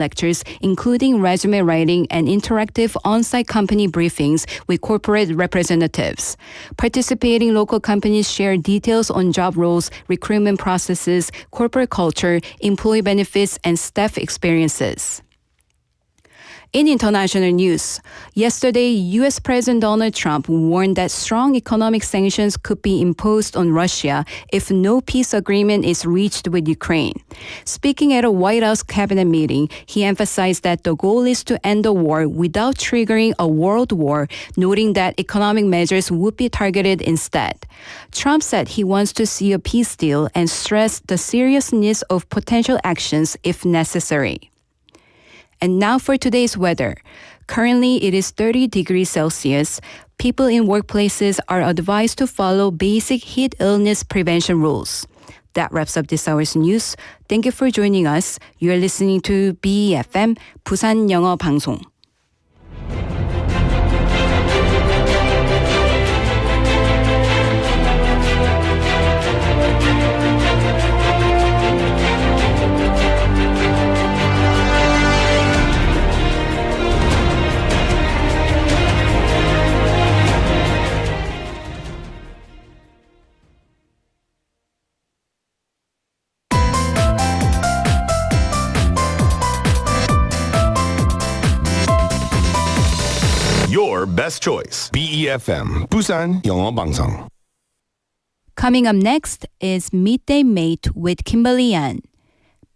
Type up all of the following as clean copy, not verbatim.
lectures, including resume writing and interactive on-site company briefings with corporate representatives. Participating local companies share details on job roles, recruitment processes, corporate culture, employee benefits, and staff experiences. In international news, yesterday, U.S. President Donald Trump warned that strong economic sanctions could be imposed on Russia if no peace agreement is reached with Ukraine. Speaking at a White House cabinet meeting, he emphasized that the goal is to end the war without triggering a world war, noting that economic measures would be targeted instead. Trump said he wants to see a peace deal and stressed the seriousness of potential actions if necessary. And now for today's weather. Currently, it is 30 degrees Celsius. People in workplaces are advised to follow basic heat illness prevention rules. That wraps up this hour's news. Thank you for joining us. You are listening to BEFM, 부산영어방송. Your best choice. BEFM, 부산영어방송. Coming up next is Midday Mate with Kimberly Ann.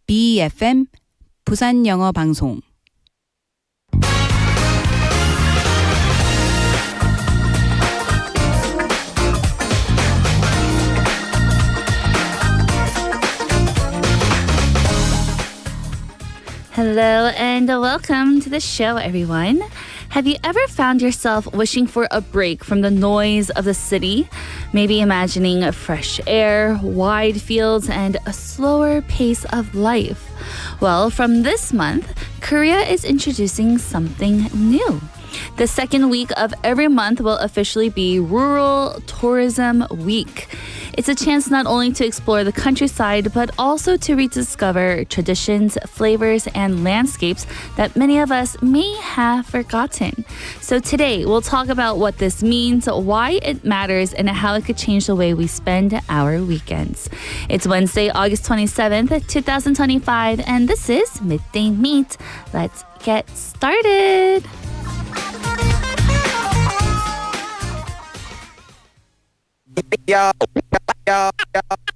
BEFM, 부산영어방송. Hello and welcome to the show, everyone. Have you ever found yourself wishing for a break from the noise of the city? Maybe imagining fresh air, wide fields, and a slower pace of life. Well, from this month, Korea is introducing something new. The second week of every month will officially be Rural Tourism Week. It's a chance not only to explore the countryside, but also to rediscover traditions, flavors, and landscapes that many of us may have forgotten. So today, we'll talk about what this means, why it matters, and how it could change the way we spend our weekends. It's Wednesday, August 27th, 2025, and this is Midday Mate. Let's get started.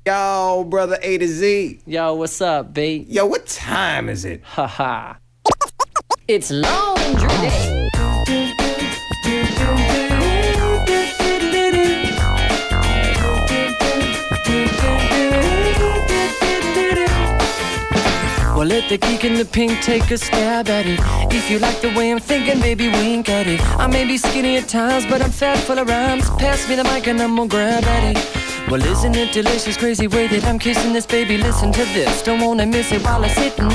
Yo, brother A to Z. Yo, what's up, B? Yo, what time is it? Haha. It's laundry day. Well, let the geek in the pink take a stab at it. If you like the way I'm thinking, baby, wink at it. I may be skinny at times, but I'm fat full of rhymes. Pass me the mic and I'm gonna grab at it. Well, isn't it delicious, crazy way that I'm kissing this, baby? Listen to this, don't wanna miss it while I'm sitting.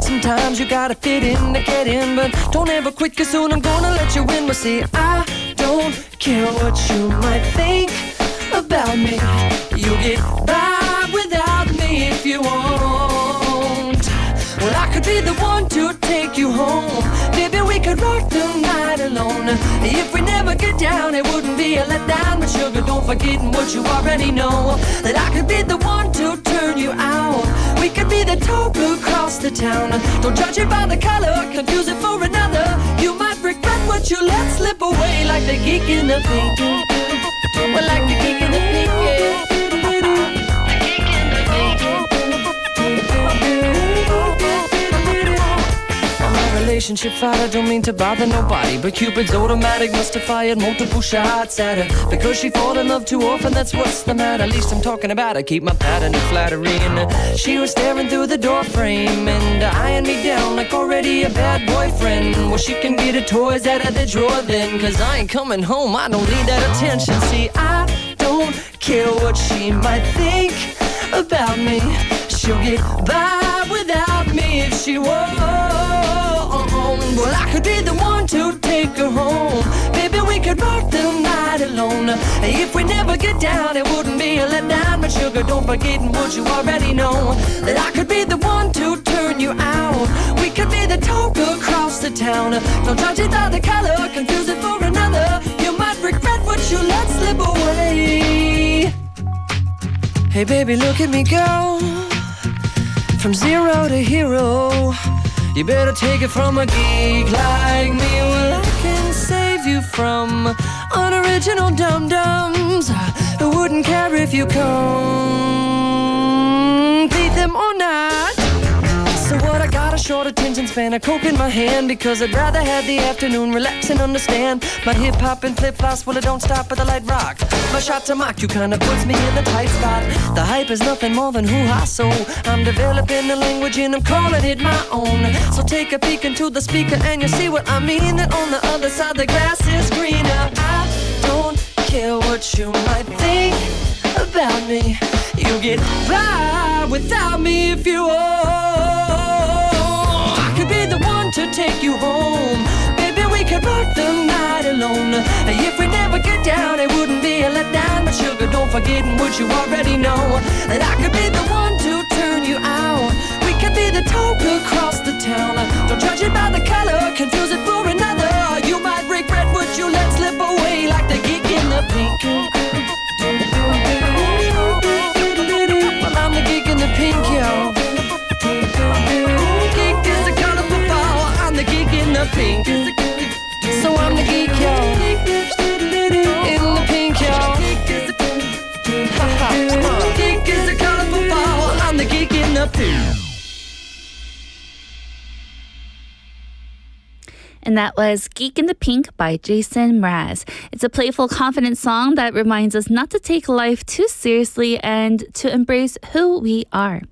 Sometimes you gotta fit in to get in, but don't ever quit, cause soon I'm gonna let you in. Well, see, I don't care what you might think about me. You'll get by without me if you want. Well, I could be the one to take you home. Baby, we could rock the night alone. If we never get down, it wouldn't be a letdown. But sugar, don't forget what you already know, that I could be the one to turn you out. We could be the talk across the town. Don't judge it by the color, confuse it for another. You might regret what you let slip away, like the geek in the pink. Well, like the geek in the pink, yeah. Relationship fight, I don't mean to bother nobody, but Cupid's automatic must have fired multiple shots at her, because she fall in love too often, that's what's the matter. At least I'm talking about I keep my pattern of flattery. And she was staring through the door frame and eyeing me down like already a bad boyfriend. Well, she can get her toys out of the drawer then, cause I ain't coming home, I don't need that attention. See, I don't care what she might think about me. She'll get by without me if she won't. Well, I could be the one to take her home. Baby, we could could rock the night alone. If we never get down, it wouldn't be a letdown. But sugar, don't forget what you already know, that I could be the one to turn you out. We could be the talk across the town. Don't judge it by the color, confuse it for another. You might regret what you let slip away. Hey baby, look at me go, from zero to hero. You better take it from a geek like me. Well, I can save you from unoriginal dum-dums who wouldn't care if you complete them or not. So what, I got a short attention span, a Coke in my hand, because I'd rather have the afternoon relax and understand. My hip-hop and flip-flops, well, it don't stop at the light rock. My shot to mock you kinda puts me in the tight spot. The hype is nothing more than hoo-ha, so I'm developing the language and I'm calling it my own. So take a peek into the speaker and you'll see what I mean, that on the other side the grass is greener. I don't care what you might think about me. You get by without me if you I could be the one to take you home. Baby, we could rock the night alone. If we never get down, it wouldn't be a letdown. But sugar, don't forget what you already know, that I could be the one to turn you out. We could be the talk across the town. Don't judge it by the color, confuse it for another. You might regret what you let slip away, like the geek in the pink. Well, I'm the geek in the pink, yo. Geek is a colorful ball, I'm the geek in the pink. So I'm the geek, yo, in the pink, yo. Geek is a colorful ball, I'm the geek in the pink. And that was Geek in the Pink by Jason Mraz. It's a playful, confident song that reminds us not to take life too seriously and to embrace who we are.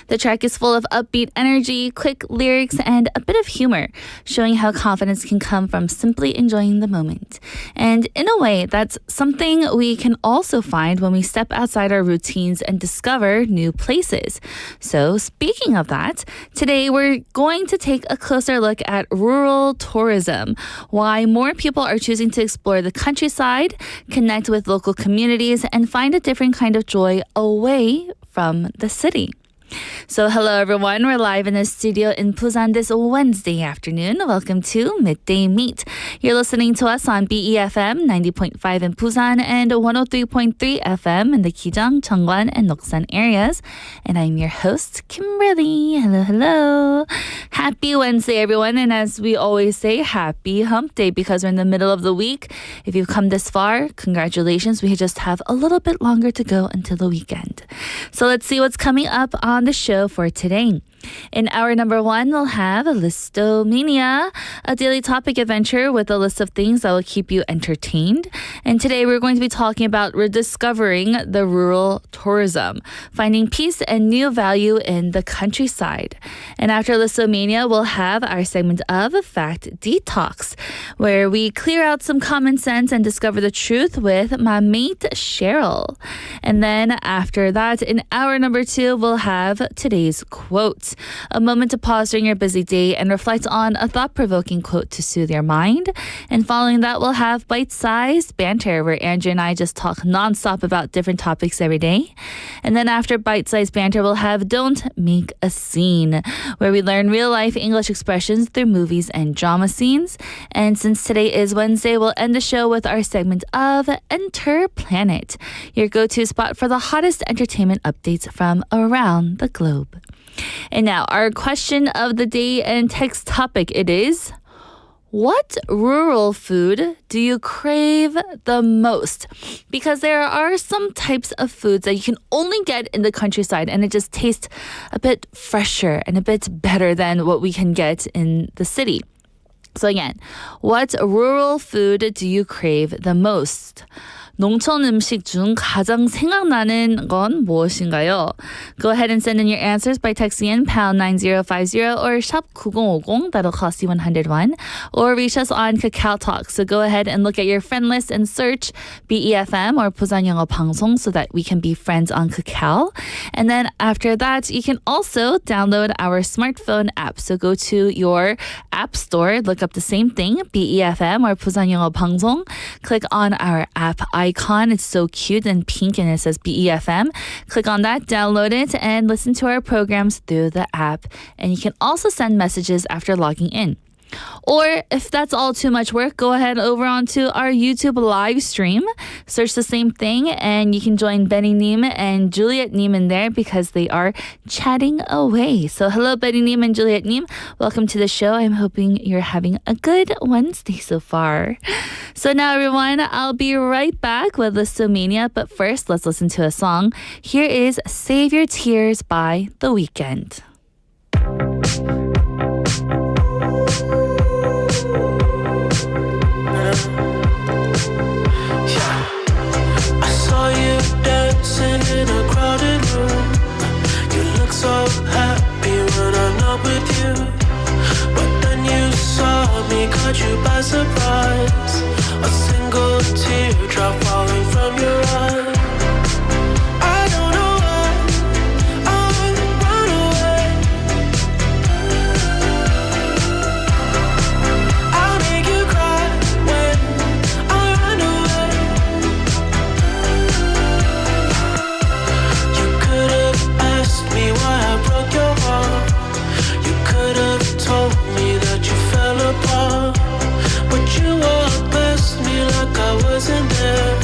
The track is full of upbeat energy, quick lyrics, and a bit of humor, showing how confidence can come from simply enjoying the moment. And in a way, that's something we can also find when we step outside our routines and discover new places. So speaking of that, today we're going to take a closer look at rural tourism, why more people are choosing to explore the countryside, connect with local communities, and find a different kind of joy away from the city. So hello everyone, we're live in the studio in Busan this Wednesday afternoon. Welcome to Midday Mate. You're listening to us on BEFM 90.5 in Busan and 103.3 FM in the Gijang, Cheongwan, and Noksan areas. And I'm your host, Kimberly. Hello, hello. Happy Wednesday everyone, and as we always say, happy hump day, because we're in the middle of the week. If you've come this far, congratulations. We just have a little bit longer to go until the weekend. So let's see what's coming up on the show for today. In hour number 1, we'll have Listomania, a daily topic adventure with a list of things that will keep you entertained. And today we're going to be talking about rediscovering the rural tourism, finding peace and new value in the countryside. And after Listomania, we'll have our segment of Fact Detox, where we clear out some common sense and discover the truth with my mate Cheryl. And then after that, in hour number 2, we'll have today's quote. A moment to pause during your busy day and reflect on a thought-provoking quote to soothe your mind. And following that, we'll have bite-sized banter, where Andrew and I just talk nonstop about different topics every day. And then after bite-sized banter, we'll have Don't Make a Scene, where we learn real-life English expressions through movies and drama scenes. And since today is Wednesday, we'll end the show with our segment of Enter Planet, your go-to spot for the hottest entertainment updates from around the globe. And now, our question of the day and text topic, it is, what rural food do you crave the most? Because there are some types of foods that you can only get in the countryside, and it just tastes a bit fresher and a bit better than what we can get in the city. So again, what rural food do you crave the most? 농촌 음식 중 가장 생각나는 건 무엇인가요? Go ahead and send in your answers by texting in pound 9050 or shop 9050. That'll cost you 101. Or reach us on Kakao Talk. So go ahead and look at your friend list and search BEFM or 부산영어방송 so that we can be friends on Kakao. And then after that, you can also download our smartphone app. So go to your app store, look up the same thing, BEFM or 부산영어방송. Click on our app icon. It's so cute and pink and it says BEFM. Click on that, download it, and listen to our programs through the app. And you can also send messages after logging in. Or if that's all too much work, go ahead over onto our YouTube live stream. Search the same thing and you can join Benny Neem and Juliet Neem in there because they are chatting away. So hello, Benny Neem and Juliet Neem. Welcome to the show. I'm hoping you're having a good Wednesday so far. So now, everyone, I'll be right back with Listomania. But first, let's listen to a song. Here is Save Your Tears by The Weeknd. Dancing in a crowded room. You look so happy when I'm not with you. But then you saw me, caught you by surprise. A single teardrop falling from your eye. I don't know why I run away. I'll make you cry when I run away. Me why I broke your heart. You could have told me that you fell apart, but you walked past me like I wasn't there.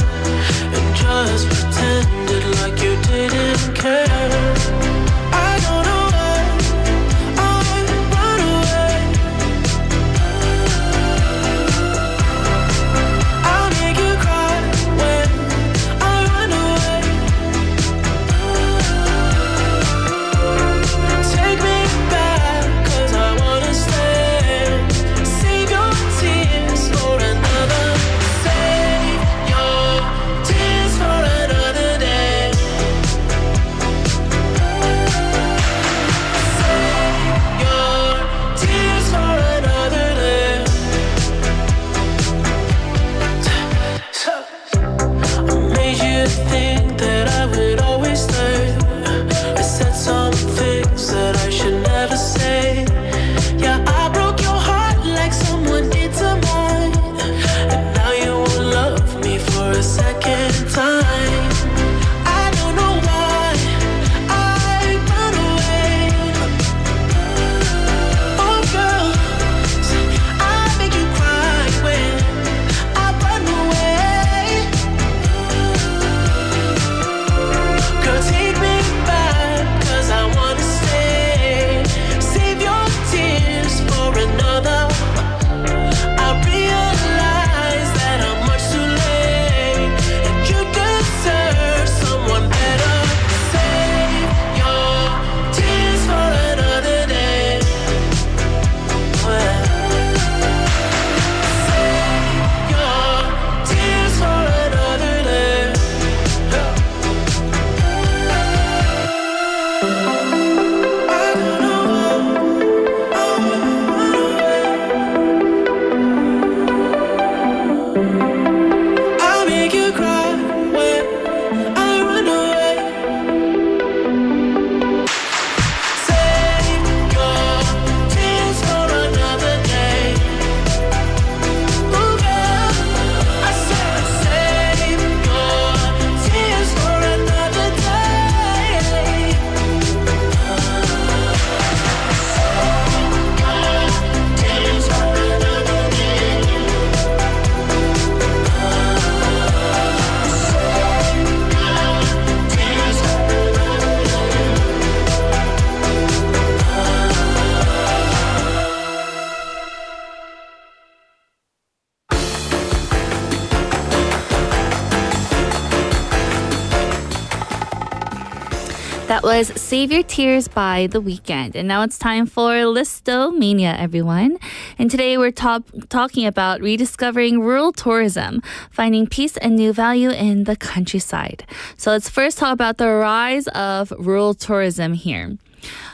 That was Save Your Tears by The Weeknd. And now it's time for Listomania, everyone. And today we're talking about rediscovering rural tourism, finding peace and new value in the countryside. So let's first talk about the rise of rural tourism here.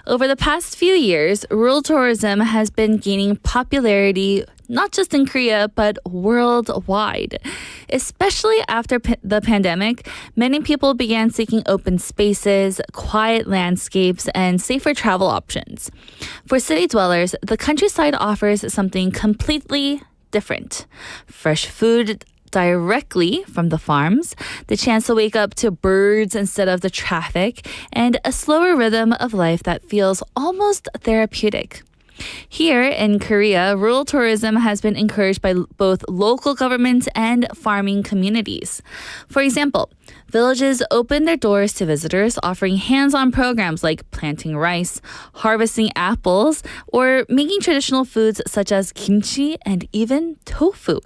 Over the past few years, rural tourism has been gaining popularity not just in Korea, but worldwide. Especially after the pandemic, many people began seeking open spaces, quiet landscapes, and safer travel options. For city dwellers, the countryside offers something completely different. Fresh food directly from the farms, the chance to wake up to birds instead of the traffic, and a slower rhythm of life that feels almost therapeutic. Here in Korea, rural tourism has been encouraged by both local governments and farming communities. For example, villages open their doors to visitors, offering hands-on programs like planting rice, harvesting apples, or making traditional foods such as kimchi and even tofu.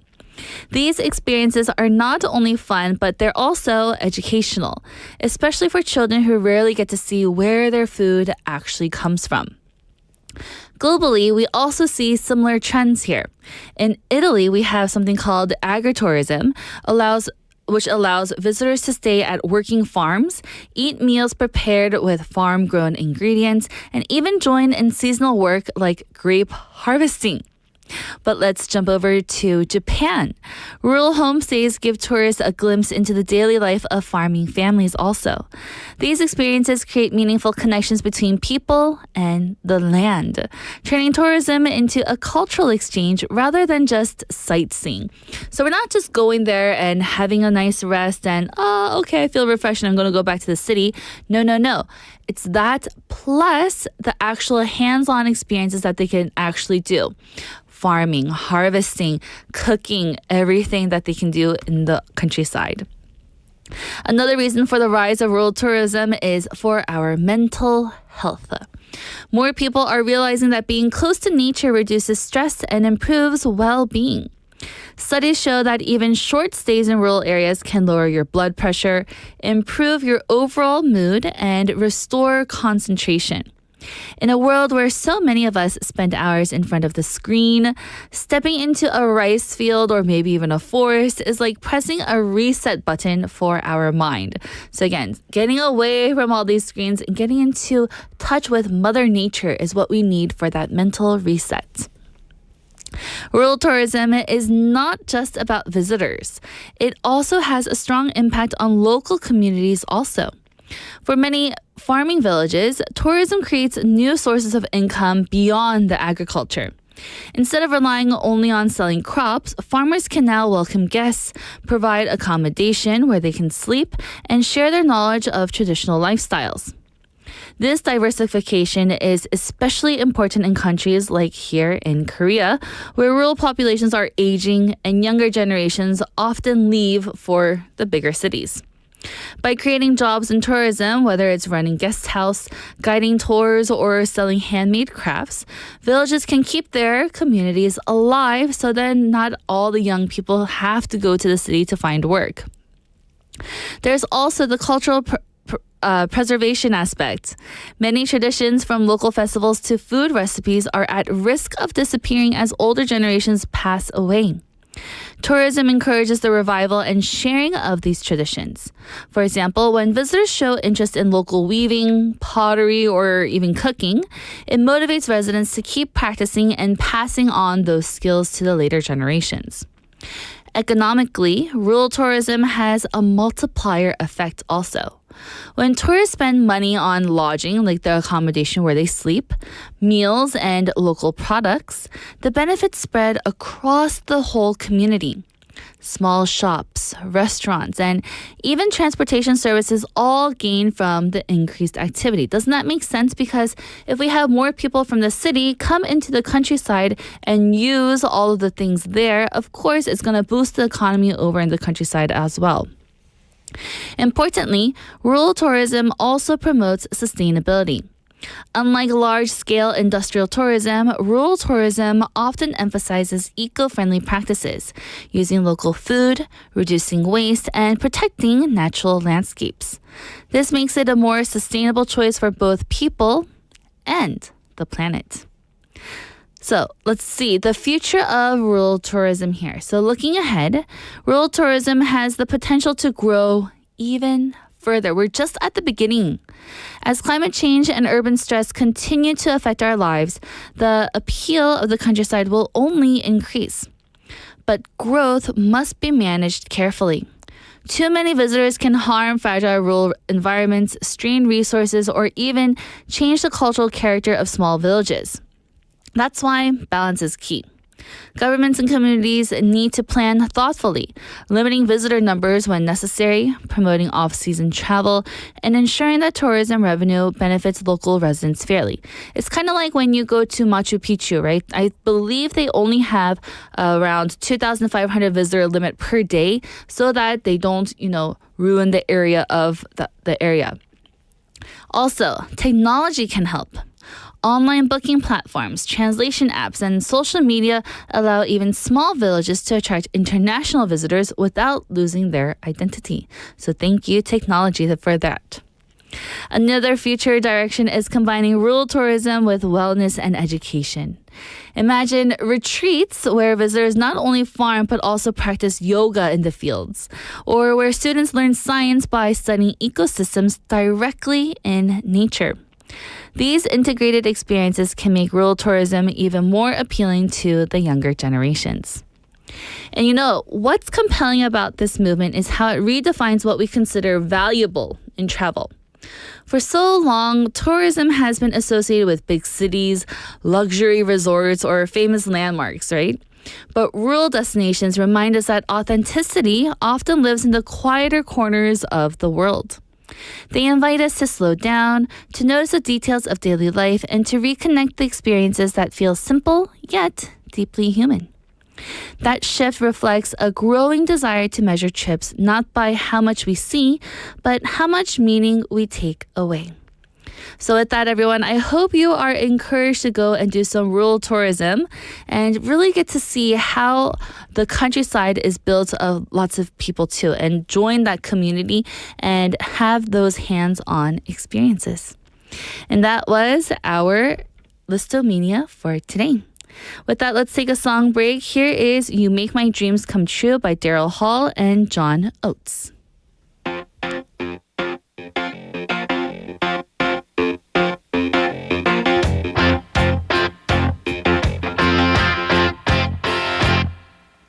These experiences are not only fun, but they're also educational, especially for children who rarely get to see where their food actually comes from. Globally, we also see similar trends here. In Italy, we have something called agritourism, which allows visitors to stay at working farms, eat meals prepared with farm-grown ingredients, and even join in seasonal work like grape harvesting. But let's jump over to Japan. Rural homestays give tourists a glimpse into the daily life of farming families also. These experiences create meaningful connections between people and the land, turning tourism into a cultural exchange rather than just sightseeing. So we're not just going there and having a nice rest and, okay, I feel refreshed and I'm going to go back to the city. No. It's that plus the actual hands-on experiences that they can actually do. Farming, harvesting, cooking, everything that they can do in the countryside. Another reason for the rise of rural tourism is for our mental health. More people are realizing that being close to nature reduces stress and improves well-being. Studies show that even short stays in rural areas can lower your blood pressure, improve your overall mood, and restore concentration. In a world where so many of us spend hours in front of the screen, stepping into a rice field or maybe even a forest is like pressing a reset button for our mind. So again, getting away from all these screens and getting into touch with Mother Nature is what we need for that mental reset. Rural tourism is not just about visitors. It also has a strong impact on local communities also. For many farming villages, tourism creates new sources of income beyond the agriculture. Instead of relying only on selling crops, farmers can now welcome guests, provide accommodation where they can sleep, and share their knowledge of traditional lifestyles. This diversification is especially important in countries like here in Korea, where rural populations are aging and younger generations often leave for the bigger cities. By creating jobs in tourism, whether it's running guest house, guiding tours, or selling handmade crafts, villages can keep their communities alive so that not all the young people have to go to the city to find work. There's also the cultural preservation aspect. Many traditions, from local festivals to food recipes, are at risk of disappearing as older generations pass away. Tourism encourages the revival and sharing of these traditions. For example, when visitors show interest in local weaving, pottery, or even cooking, it motivates residents to keep practicing and passing on those skills to the later generations. Economically, rural tourism has a multiplier effect also. When tourists spend money on lodging, like the accommodation where they sleep, meals, and local products, the benefits spread across the whole community. Small shops, restaurants, and even transportation services all gain from the increased activity. Doesn't that make sense? Because if we have more people from the city come into the countryside and use all of the things there, of course, it's going to boost the economy over in the countryside as well. Importantly, rural tourism also promotes sustainability. Unlike large-scale industrial tourism, rural tourism often emphasizes eco-friendly practices, using local food, reducing waste, and protecting natural landscapes. This makes it a more sustainable choice for both people and the planet. So let's see the future of rural tourism here. So looking ahead, rural tourism has the potential to grow even further. We're just at the beginning. As climate change and urban stress continue to affect our lives, the appeal of the countryside will only increase. But growth must be managed carefully. Too many visitors can harm fragile rural environments, strain resources, or even change the cultural character of small villages. That's why balance is key. Governments and communities need to plan thoughtfully, limiting visitor numbers when necessary, promoting off-season travel, and ensuring that tourism revenue benefits local residents fairly. It's kind of like when you go to Machu Picchu, right? I believe they only have around 2,500 visitor limit per day so that they don't, ruin the area of the area. Also, technology can help. Online booking platforms, translation apps, and social media allow even small villages to attract international visitors without losing their identity. So thank you, technology, for that. Another future direction is combining rural tourism with wellness and education. Imagine retreats where visitors not only farm but also practice yoga in the fields, or where students learn science by studying ecosystems directly in nature. These integrated experiences can make rural tourism even more appealing to the younger generations. And what's compelling about this movement is how it redefines what we consider valuable in travel. For so long, tourism has been associated with big cities, luxury resorts, or famous landmarks, right? But rural destinations remind us that authenticity often lives in the quieter corners of the world. They invite us to slow down, to notice the details of daily life, and to reconnect the experiences that feel simple yet deeply human. That shift reflects a growing desire to measure trips not by how much we see, but how much meaning we take away. So with that, everyone, I hope you are encouraged to go and do some rural tourism and really get to see how the countryside is built of lots of people too, and join that community and have those hands-on experiences. And that was our Listomania for today. With that, let's take a song break. Here is You Make My Dreams Come True by Daryl Hall and John Oates.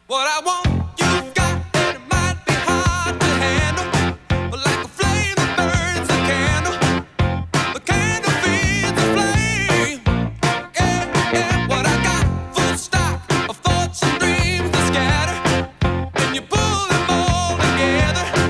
What I want, you've got, and it might be hard to handle. But like a flame that burns a candle, the candle feeds the flame. Yeah, yeah, what I got, full stock of thoughts and dreams that scatter. When you pull them all together,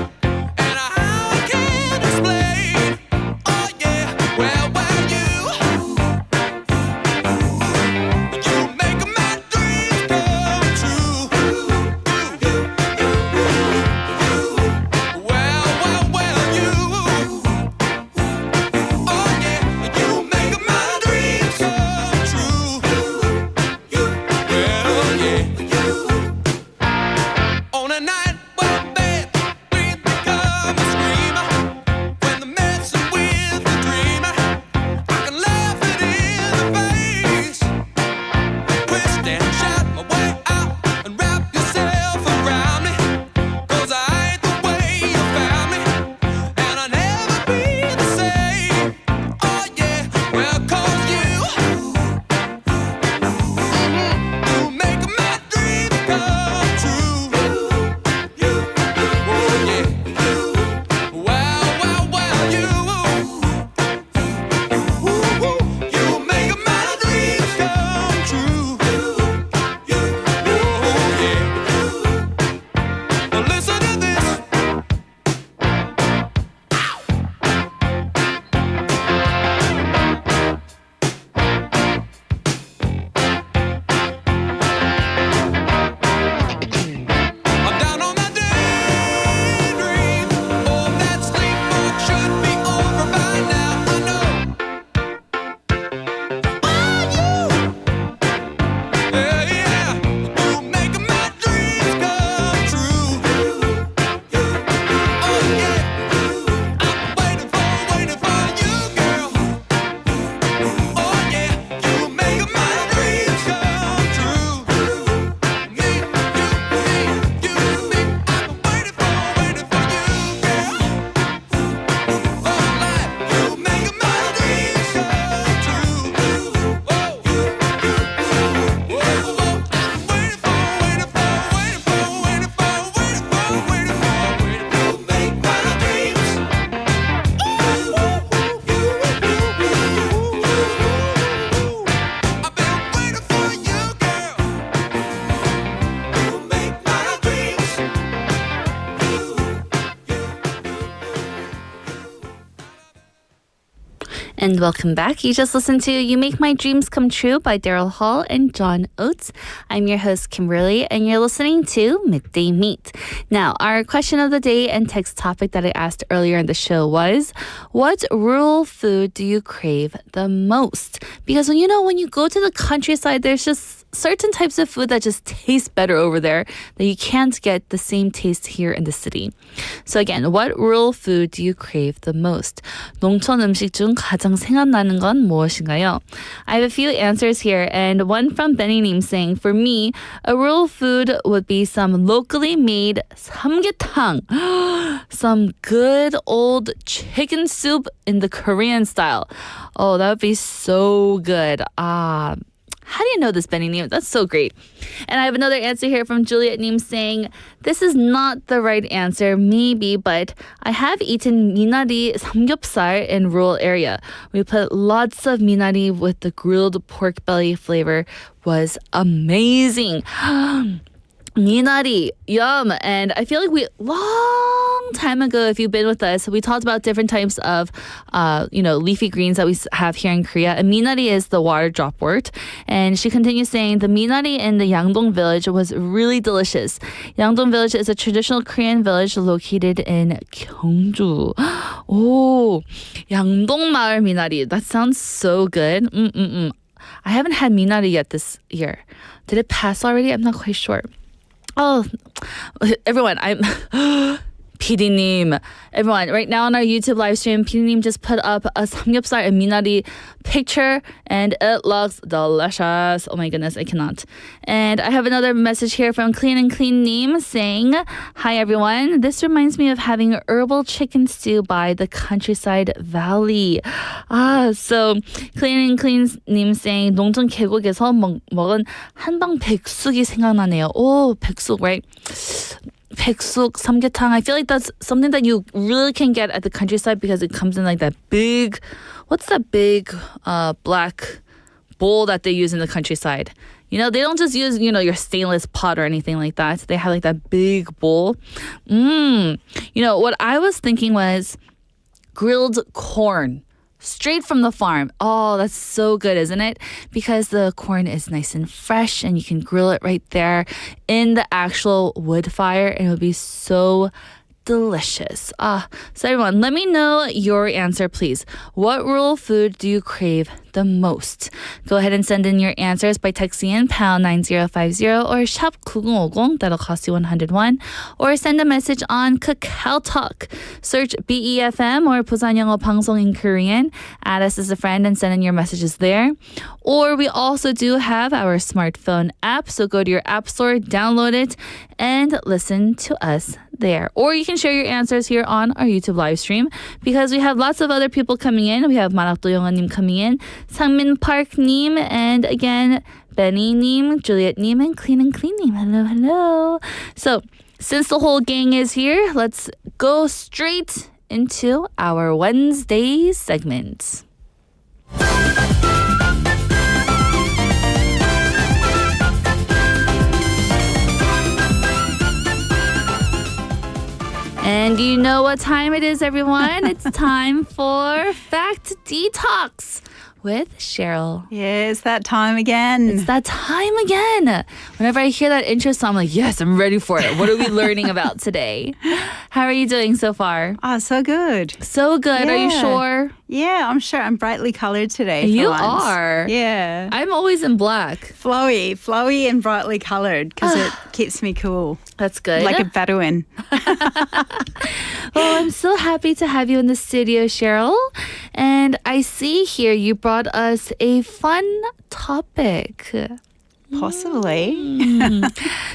And welcome back. You just listened to You Make My Dreams Come True by Daryl Hall and John Oates. I'm your host, Kimberly, and you're listening to Midday Meat. Now, our question of the day and text topic that I asked earlier in the show was, what rural food do you crave the most? Because when you go to the countryside, there's just certain types of food that just taste better over there that you can't get the same taste here in the city. So again, what rural food do you crave the most? 농촌 음식 중 가장 생각나는 건 무엇인가요? I have a few answers here, and one from Benny saying, for me, a rural food would be some locally made 삼계탕. Some good old chicken soup in the Korean style. Oh, that would be so good. How do you know this, Benny Neem? That's so great. And I have another answer here from Juliet Neem saying, this is not the right answer, maybe, but I have eaten minari samgyeopsal in rural area. We put lots of minari with the grilled pork belly flavor. Was amazing. Minari, yum. And I feel like long time ago, if you've been with us, we talked about different types of, leafy greens that we have here in Korea. And minari is the water dropwort. And she continues saying, the minari in the Yangdong village was really delicious. Yangdong village is a traditional Korean village located in Gyeongju. Oh, Yangdong 마을 minari. That sounds so good. I haven't had minari yet this year. Did it pass already? I'm not quite sure. Oh, everyone, I'm PD님. Everyone, right now on our YouTube live stream, PD님 just put up a samgyeopsal and minari picture, and it looks delicious. Oh my goodness, I cannot. And I have another message here from Clean and Clean Neem saying, hi everyone, this reminds me of having herbal chicken stew by the Countryside Valley. So Clean and Clean Neem saying, 농촌 계곡에서 먹은 한방 백숙이 생각나네요. Oh, 백숙, right? 백숙, 삼계탕. I feel like that's something that you really can get at the countryside because it comes in like that big, what's that big black bowl that they use in the countryside? They don't just use, your stainless pot or anything like that. They have like that big bowl. What I was thinking was grilled corn. Straight from the farm. Oh, that's so good, isn't it? Because the corn is nice and fresh and you can grill it right there in the actual wood fire and it would be so delicious. So everyone, let me know your answer, please. What rural food do you crave the most? Go ahead and send in your answers by texting in pound 9050 or shop 9050. That'll cost you 101. Or send a message on Kakao Talk. Search BEFM or 부산영어방송 in Korean. Add us as a friend and send in your messages there. Or we also do have our smartphone app. So go to your app store, download it, and listen to us there. Or you can share your answers here on our YouTube live stream because we have lots of other people coming in. We have Manakdo Yonga님 coming in, Sangmin Park Nim, and again, Benny Nim, Juliet Nim, and Clean and Clean Nim. Hello, hello. So since the whole gang is here, let's go straight into our Wednesday segment. And you know what time it is, everyone. It's time for Fact Detox with Cheryl. Yeah, it's that time again. It's that time again. Whenever I hear that intro song, I'm like, yes, I'm ready for it. What are we learning about today? How are you doing so far? Oh, so good. So good. Yeah. Are you sure? Yeah, I'm sure. I'm brightly colored today. You once. are. Yeah. I'm always in black. Flowy and brightly colored because it keeps me cool. That's good. Like a Bedouin. Well, I'm so happy to have you in the studio, Cheryl. And I see here you brought us a fun topic. Possibly.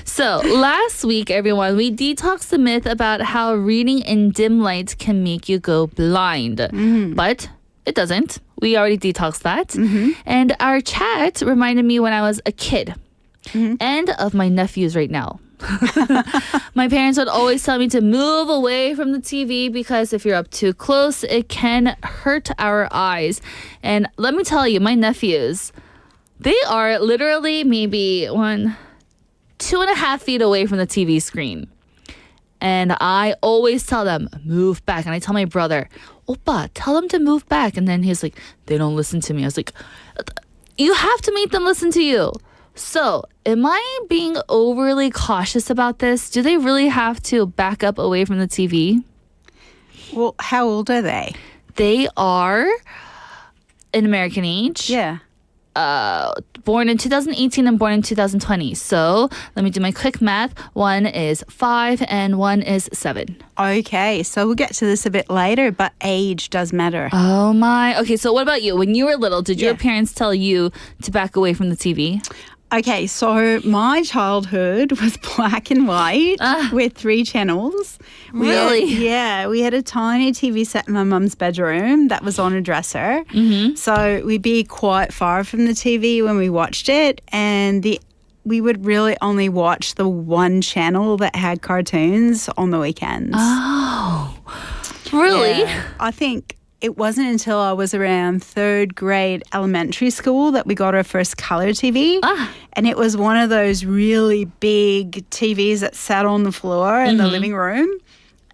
So last week, everyone, we detoxed the myth about how reading in dim light can make you go blind. But it doesn't. We already detoxed that. And our chat reminded me when I was a kid and of my nephews right now. My parents would always tell me to move away from the TV because if you're up too close, it can hurt our eyes. And let me tell you, my nephews, they are literally maybe 2.5 feet away from the TV screen. And I always tell them, move back. And I tell my brother, "Oppa, tell them to move back." And then he's like, "They don't listen to me." I was like, "You have to make them listen to you." So, am I being overly cautious about this? Do they really have to back up away from the TV? Well, how old are they? They are in American age. Yeah. Born in 2018 and born in 2020. So let me do my quick math. One is 5 and one is 7. Okay, so we'll get to this a bit later, but age does matter. Oh my. Okay, so what about you? When you were little, did your Yeah. parents tell you to back away from the TV? Okay, so my childhood was black and white with 3 channels. Really? We had a tiny TV set in my mum's bedroom that was on a dresser. Mm-hmm. So we'd be quite far from the TV when we watched it, and we would really only watch the one channel that had cartoons on the weekends. Oh, really? Yeah. I think it wasn't until I was around 3rd grade elementary school that we got our first color TV. And it was one of those really big TVs that sat on the floor in the living room.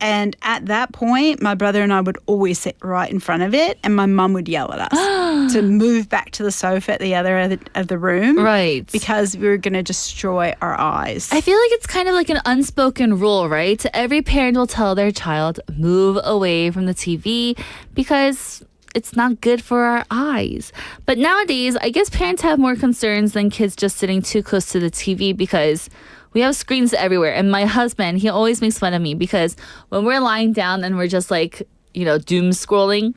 And at that point, my brother and I would always sit right in front of it, and my mum would yell at us to move back to the sofa at the other end of the room. Right. Because we were going to destroy our eyes. I feel like it's kind of like an unspoken rule, right? Every parent will tell their child, move away from the TV because it's not good for our eyes. But nowadays, I guess parents have more concerns than kids just sitting too close to the TV because we have screens everywhere. And my husband, he always makes fun of me because when we're lying down and we're just like, doom scrolling,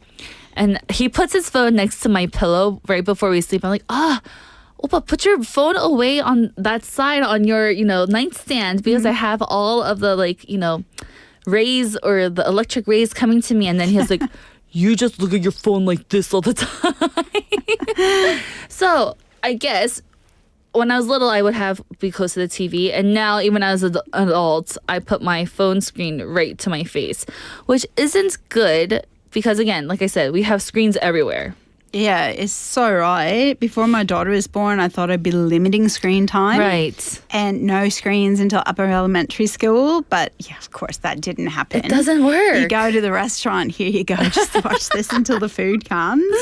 and he puts his phone next to my pillow right before we sleep. I'm like, Oppa, put your phone away on that side on your, nightstand because I have all of the rays or the electric rays coming to me. And then he's like, you just look at your phone like this all the time. So I guess when I was little, I would be close to the TV. And now, even as an adult, I put my phone screen right to my face, which isn't good because, again, like I said, we have screens everywhere. Yeah, it's so right. Before my daughter was born, I thought I'd be limiting screen time. Right. And no screens until upper elementary school. But, yeah, of course, that didn't happen. It doesn't work. You go to the restaurant, here you go, just watch this until the food comes.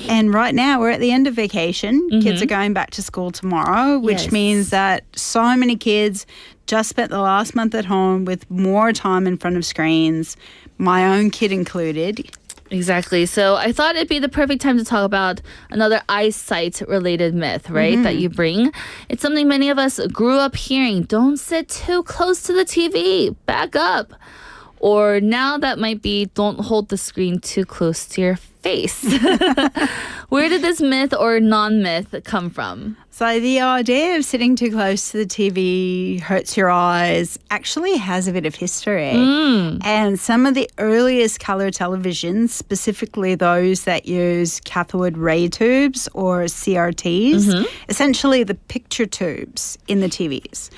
And right now, we're at the end of vacation. Kids are going back to school tomorrow, which means that so many kids just spent the last month at home with more time in front of screens, my own kid included. Exactly. So I thought it'd be the perfect time to talk about another eyesight-related myth, right, that you bring. It's something many of us grew up hearing. Don't sit too close to the TV. Back up. Or now that might be don't hold the screen too close to your face. Where did this myth or non-myth come from? So the idea of sitting too close to the TV hurts your eyes actually has a bit of history. And some of the earliest colour televisions, specifically those that use cathode ray tubes or CRTs, essentially the picture tubes in the TVs.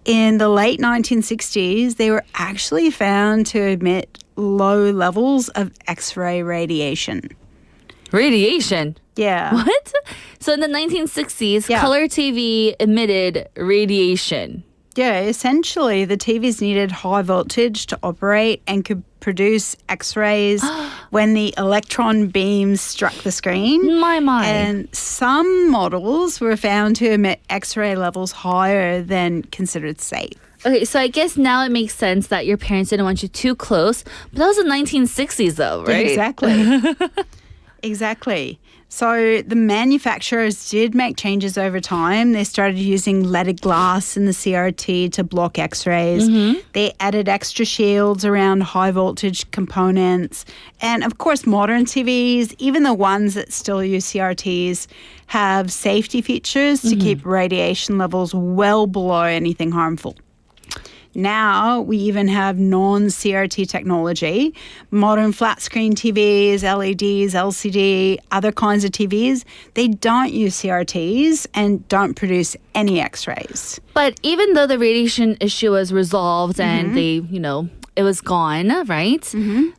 In the late 1960s, they were actually found to emit low levels of X-ray radiation. Radiation? Yeah. What? So in the 1960s, Yeah. color TV emitted radiation. Yeah, essentially the TVs needed high voltage to operate and could produce X-rays when the electron beams struck the screen. My. And some models were found to emit X-ray levels higher than considered safe. Okay, so I guess now it makes sense that your parents didn't want you too close. But that was the 1960s though, right? Exactly. Exactly. So the manufacturers did make changes over time. They started using leaded glass in the CRT to block X-rays. They added extra shields around high voltage components. And of course, modern TVs, even the ones that still use CRTs, have safety features to keep radiation levels well below anything harmful. Now we even have non-CRT technology. Modern flat screen TVs, LEDs, LCD, other kinds of TVs, they don't use CRTs and don't produce any X-rays. But even though the radiation issue was resolved and they, it was gone, right?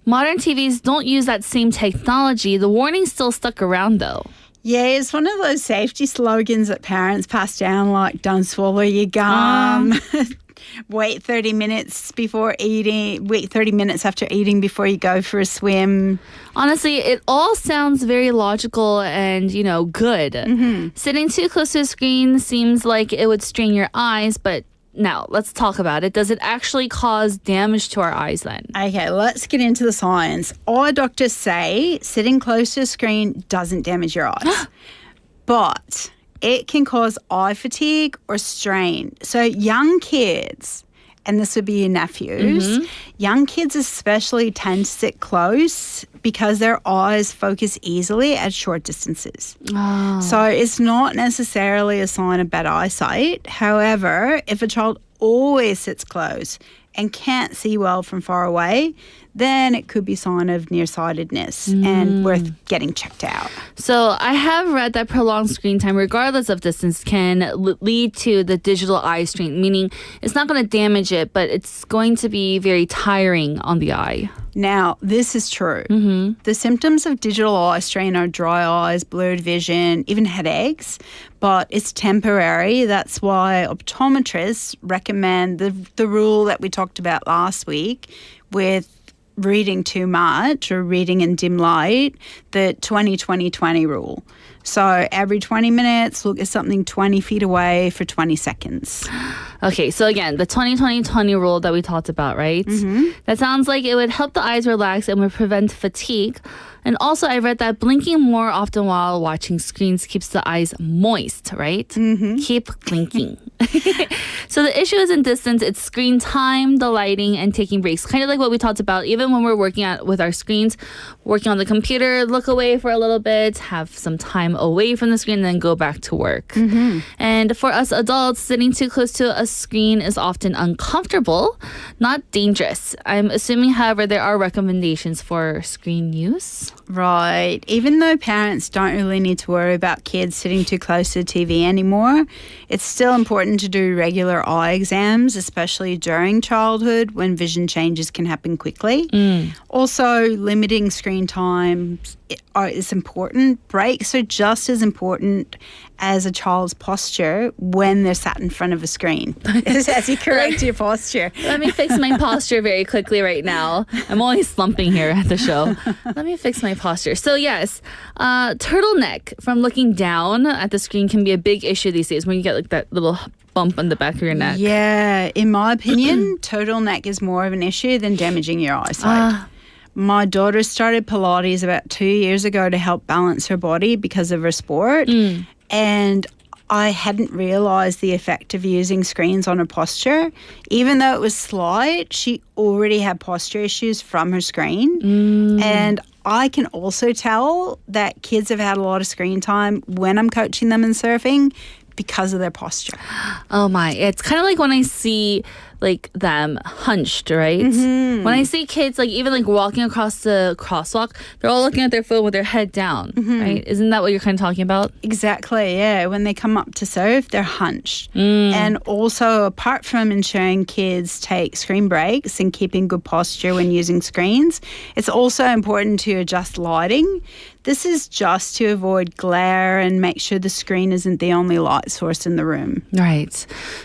Modern TVs don't use that same technology. The warning still stuck around though. Yeah, it's one of those safety slogans that parents pass down, like don't swallow your gum. wait 30 minutes before eating, wait 30 minutes after eating before you go for a swim. Honestly, it all sounds very logical and, good. Sitting too close to a screen seems like it would strain your eyes, but now, let's talk about it. Does it actually cause damage to our eyes then? Okay, let's get into the science. Eye doctors say sitting close to a screen doesn't damage your eyes, but it can cause eye fatigue or strain. So young kids, and this would be your nephews, young kids especially tend to sit close because their eyes focus easily at short distances. So it's not necessarily a sign of bad eyesight. However, if a child always sits close and can't see well from far away, then it could be a sign of nearsightedness and worth getting checked out. So I have read that prolonged screen time, regardless of distance, can lead to the digital eye strain, meaning it's not going to damage it, but it's going to be very tiring on the eye. Now, this is true. The symptoms of digital eye strain are dry eyes, blurred vision, even headaches, but it's temporary. That's why optometrists recommend the rule that we talked about last week with reading too much or reading in dim light, the 20-20-20 rule. So every 20 minutes, look at something 20 feet away for 20 seconds. Okay, so again, the 20-20-20 rule that we talked about, right? That sounds like it would help the eyes relax and would prevent fatigue. And also, I read that blinking more often while watching screens keeps the eyes moist, right? Keep blinking. So the issue isn't distance, it's screen time, the lighting, and taking breaks. Kind of like what we talked about, even when we're working with our screens, working on the computer, look away for a little bit, have some time away from the screen, and then go back to work. And for us adults, sitting too close to a screen is often uncomfortable, not dangerous. I'm assuming, however, there are recommendations for screen use. Right. Even though parents don't really need to worry about kids sitting too close to the TV anymore, it's still important to do regular eye exams, especially during childhood when vision changes can happen quickly. Also, limiting screen time is important. Breaks are just as important as a child's posture when they're sat in front of a screen. As you correct your posture. Let me fix my posture very quickly right now. I'm always slumping here at the show. Let me fix my posture. So yes, turtleneck from looking down at the screen can be a big issue these days when you get like that little bump on the back of your neck. Yeah, in my opinion, turtleneck is more of an issue than damaging your eyesight. My daughter started Pilates about 2 years ago to help balance her body because of her sport. And I hadn't realised the effect of using screens on her posture. Even though it was slight, she already had posture issues from her screen. And I can also tell that kids have had a lot of screen time when I'm coaching them in surfing because of their posture. Oh my, it's kind of like when I see like them hunched, right? When I see kids like even like walking across the crosswalk, they're all looking at their phone with their head down, right? Isn't that what you're kind of talking about? Exactly, yeah. When they come up to surf, they're hunched. And also, apart from ensuring kids take screen breaks and keeping good posture when using screens, it's also important to adjust lighting. This is just to avoid glare and make sure the screen isn't the only light source in the room. Right.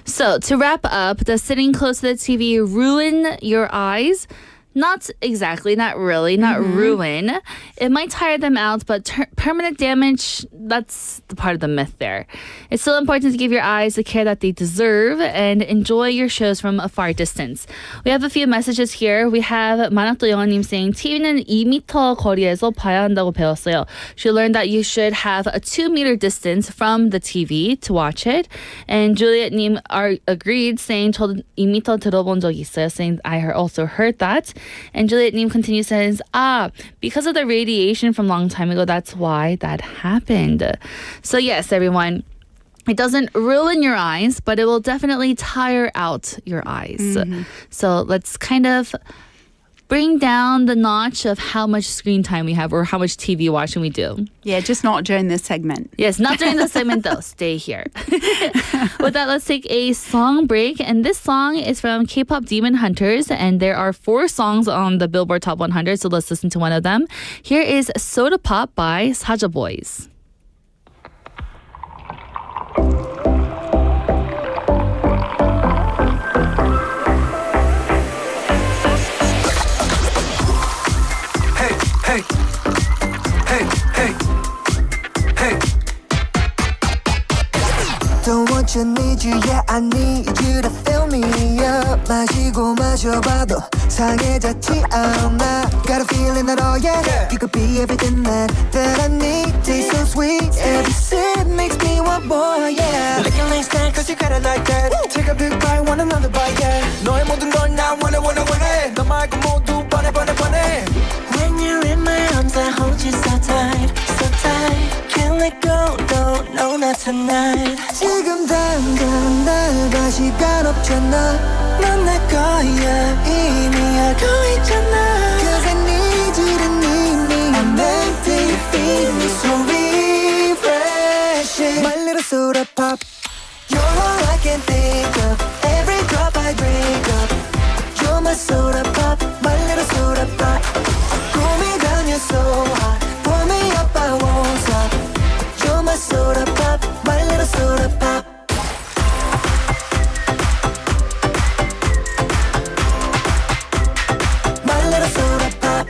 So to wrap up, does sitting close to the TV ruin your eyes? Not exactly, not really, not ruin. It might tire them out, but permanent damage, that's the part of the myth there. It's still important to give your eyes the care that they deserve and enjoy your shows from a far distance. We have a few messages here. We have 만학도 영화님 saying TV는 2m 거리에서 봐야 한다고 배웠어요. She learned that you should have a 2-meter distance from the TV to watch it. And Juliet님 agreed, saying 저도 2m 들어본 적 있어요, saying I also heard that. And Juliet Neem continues, says, because of the radiation from a long time ago, that's why that happened. So yes, everyone, it doesn't ruin your eyes, but it will definitely tire out your eyes. So let's kind of bring down the notch of how much screen time we have or how much TV watching we do. Yeah, just not during this segment. Yes, not during the segment though. Stay here. With that, let's take a song break. And this song is from K-pop Demon Hunters. And there are 4 songs on the Billboard Top 100. So let's listen to one of them. Here is Soda Pop by Saja Boys. need you, yeah, I need you to fill me up. 마시고 마셔봐도 상해졌지 않아. Got a feeling that oh yeah, you could be everything that I need. Taste so sweet, every sip makes me want more, yeah. Licking like snack, cause you got it like that. Take a big bite, want another bite, yeah. 너의 모든 걸 나 원해. 너 말고 모두 번해. When you're in my arms, I hold you so tight. Can't let go, no, not tonight. 지금 당장 날 봐, 시간 없잖아. 넌 내 거야, 이미 알고 있잖아. Cause I need you to need me. I'm meant to feed me, so refreshing. My little soda pop. You're all I can think of. Every drop I drink up. You're my soda pop, my little soda pop. Cool me down, you're so hot. Pour me up, I won't stop. You're my soda pop, my little soda pop. My little soda pop.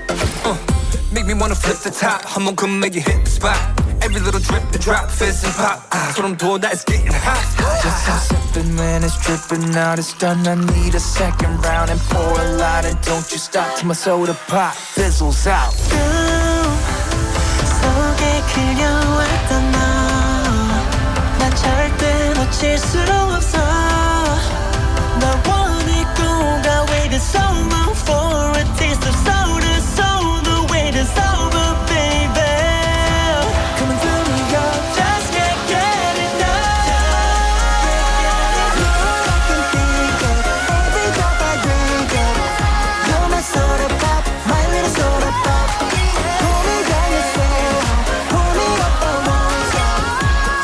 Make me wanna flip the top. 한번 come make you hit the spot. Every little drip, the drop, fizz and pop. 소름 돋아, it's getting hot. Just stop sipping when it's dripping out. It's done, I need a second round. And pour a lot and don't you stop till my soda pop fizzles out. 속에 그려왔던 너. 난 절대 놓칠 수 없어. 나 원해 가 waited so long for a taste of soda. So the wait is over, baby. Coming through me, yo, just can't get enough. All I can think of, every drop I drink of. You're my soda pop, my little soda pop. Pull me down, you're so hot. Pull me up, I won't stop.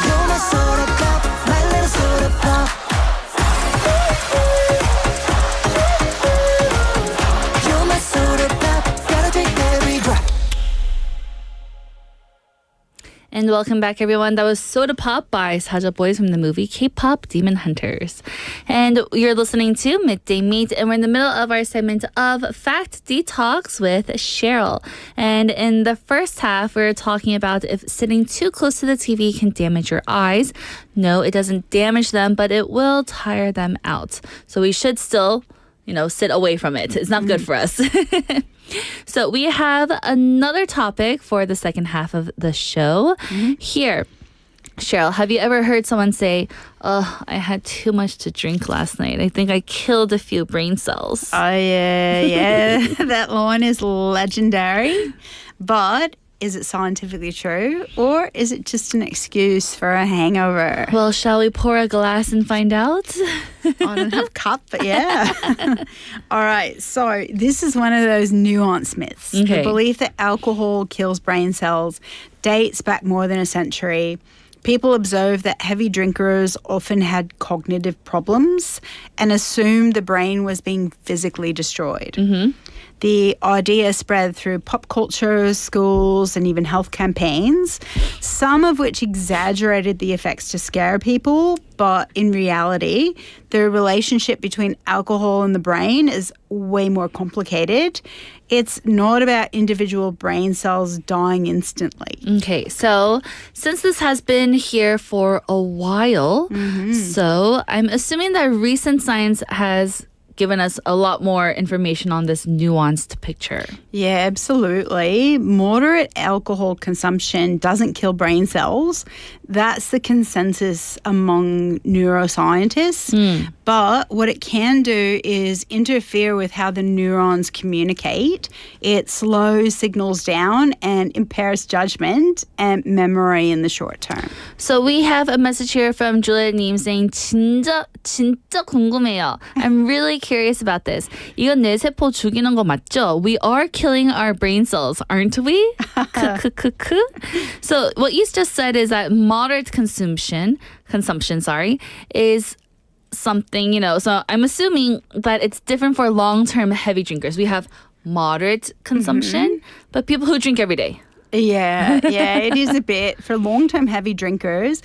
You're my soda pop, my little soda pop. You're my soda pop, gotta take every drop. And welcome back, everyone. That was Soda Pop by Saja Boys from the movie K-Pop Demon Hunters. And you're listening to Midday Mate, and we're in the middle of our segment of Fact Detox with Cheryl. And in the first half, we were talking about if sitting too close to the TV can damage your eyes. No, it doesn't damage them, but it will tire them out. So we should still, sit away from it. It's not good for us. So we have another topic for the second half of the show. Here, Cheryl, have you ever heard someone say, oh, I had too much to drink last night. I think I killed a few brain cells. Oh, yeah. That line is legendary. But is it scientifically true, or is it just an excuse for a hangover? Well, shall we pour a glass and find out? I don't have a cup, but yeah. All right. So this is one of those nuanced myths. Okay. The belief that alcohol kills brain cells dates back more than a century. People observed that heavy drinkers often had cognitive problems and assumed the brain was being physically destroyed. The idea spread through pop culture, schools, and even health campaigns, some of which exaggerated the effects to scare people. But in reality, the relationship between alcohol and the brain is way more complicated. It's not about individual brain cells dying instantly. Okay, so since this has been here for a while, so I'm assuming that recent science has given us a lot more information on this nuanced picture. Yeah, absolutely. Moderate alcohol consumption doesn't kill brain cells. That's the consensus among neuroscientists. But what it can do is interfere with how the neurons communicate. It slows signals down and impairs judgment and memory in the short term. So we have a message here from Juliet Neem saying 진짜 궁금해요. I'm really curious about this. 이건 뇌세포 죽이는 거 맞죠? We are killing our brain cells, aren't we? So what you just said is that moderate consumption, is something, so I'm assuming that it's different for long-term heavy drinkers. We have moderate consumption, but people who drink every day. Yeah, it is a bit. For long-term heavy drinkers,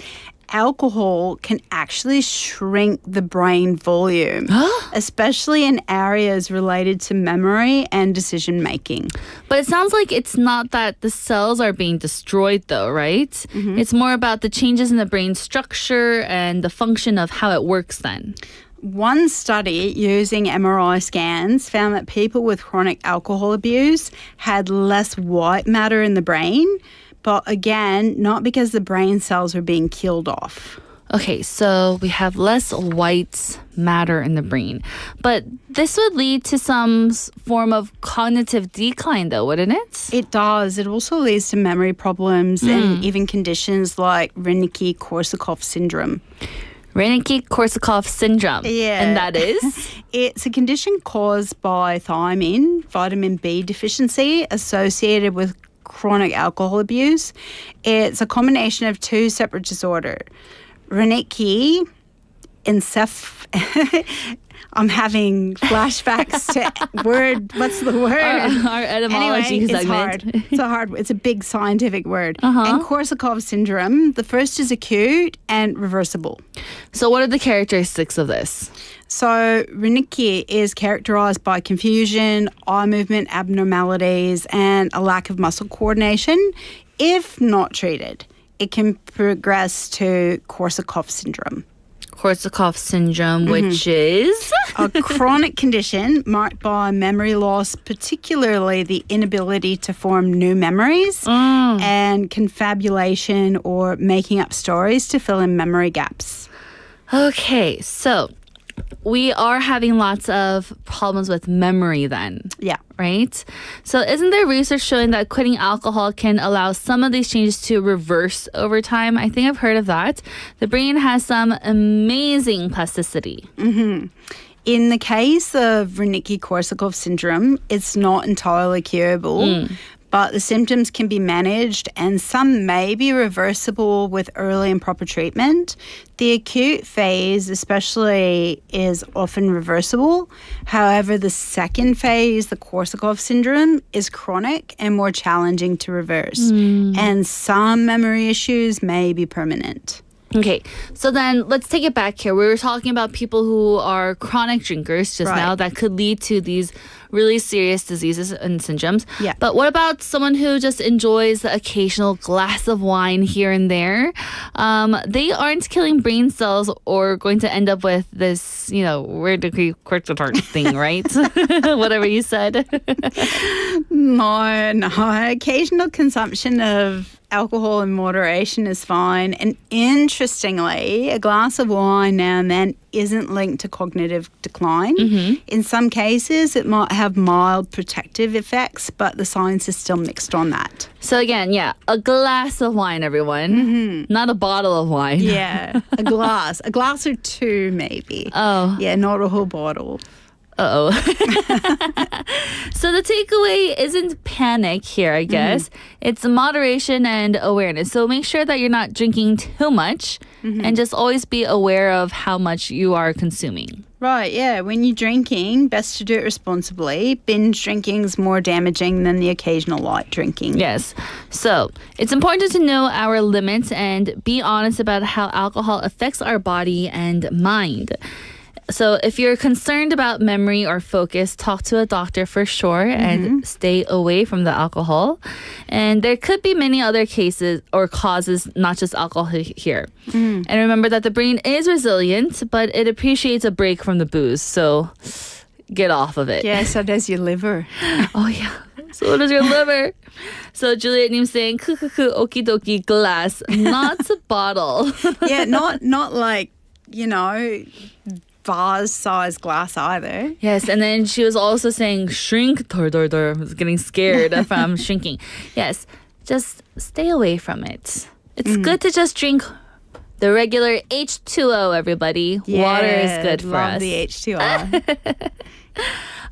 alcohol can actually shrink the brain volume, especially in areas related to memory and decision making. But it sounds like it's not that the cells are being destroyed, though, right? It's more about the changes in the brain structure and the function of how it works then. One study using MRI scans found that people with chronic alcohol abuse had less white matter in the brain, but again, not because the brain cells were being killed off. Okay, so we have less white matter in the brain. But this would lead to some form of cognitive decline, though, wouldn't it? It does. It also leads to memory problems and even conditions like Wernicke-Korsakoff syndrome. Wernicke-Korsakoff syndrome. Yeah. And that is? It's a condition caused by thiamine, vitamin B deficiency, associated with chronic alcohol abuse. It's a combination of two separate disorders. Wernicke I'm having flashbacks to what's the word? Our etymology anyway, segment. It's hard. It's a big scientific word. And Korsakoff syndrome, the first is acute and reversible. So what are the characteristics of this? So Wernicke is characterized by confusion, eye movement abnormalities, and a lack of muscle coordination. If not treated, it can progress to Korsakoff syndrome. Korsakoff syndrome, which is? A chronic condition marked by memory loss, particularly the inability to form new memories and confabulation or making up stories to fill in memory gaps. Okay, so we are having lots of problems with memory then. Yeah. Right? So isn't there research showing that quitting alcohol can allow some of these changes to reverse over time? I think I've heard of that. The brain has some amazing plasticity. In the case of Wernicke-Korsakoff syndrome, it's not entirely curable, but the symptoms can be managed and some may be reversible with early and proper treatment. The acute phase especially is often reversible. However, the second phase, the Korsakoff syndrome, is chronic and more challenging to reverse. And some memory issues may be permanent. Okay, so then let's take it back here. We were talking about people who are chronic drinkers just now that could lead to these really serious diseases and syndromes. Yeah. But what about someone who just enjoys the occasional glass of wine here and there? They aren't killing brain cells or going to end up with this, weird degree thing, right? Whatever you said. No. Occasional consumption of alcohol in moderation is fine. And interestingly, a glass of wine now and then isn't linked to cognitive decline. In some cases, it might have mild protective effects, but the science is still mixed on that. So again, a glass of wine, everyone. Not a bottle of wine. Yeah, a glass or two maybe. Oh. Yeah, not a whole bottle. Uh-oh. So the takeaway isn't panic here, I guess. It's moderation and awareness. So make sure that you're not drinking too much and just always be aware of how much you are consuming. Right, yeah. When you're drinking, best to do it responsibly. Binge drinking is more damaging than the occasional light drinking. Yes. So it's important to know our limits and be honest about how alcohol affects our body and mind. So if you're concerned about memory or focus, talk to a doctor for sure and stay away from the alcohol. And there could be many other cases or causes, not just alcohol here. And remember that the brain is resilient, but it appreciates a break from the booze. So get off of it. Yeah, so does your liver. Oh, yeah. So does your liver. So Juliet Neem saying, okie dokie, glass, not a bottle. Yeah, not like, vase-sized glass either. Yes, and then she was also saying shrink, I was getting scared from shrinking. Yes, just stay away from it. It's good to just drink the regular H2O, everybody. Yeah, water is good for love us. the H2O.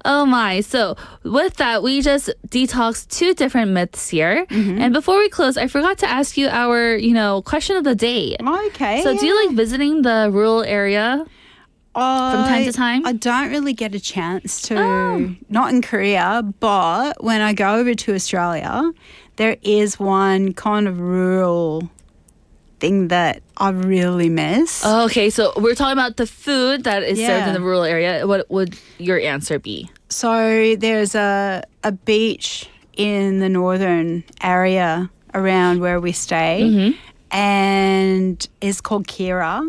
Oh my. So with that, we just detoxed 2 different myths here. And before we close, I forgot to ask you our, question of the day. Okay. So do you like visiting the rural area? From time to time? I don't really get a chance to, not in Korea, but when I go over to Australia, there is one kind of rural thing that I really miss. Okay, so we're talking about the food that is served in the rural area. What would your answer be? So there's a beach in the northern area around where we stay, and it's called Kira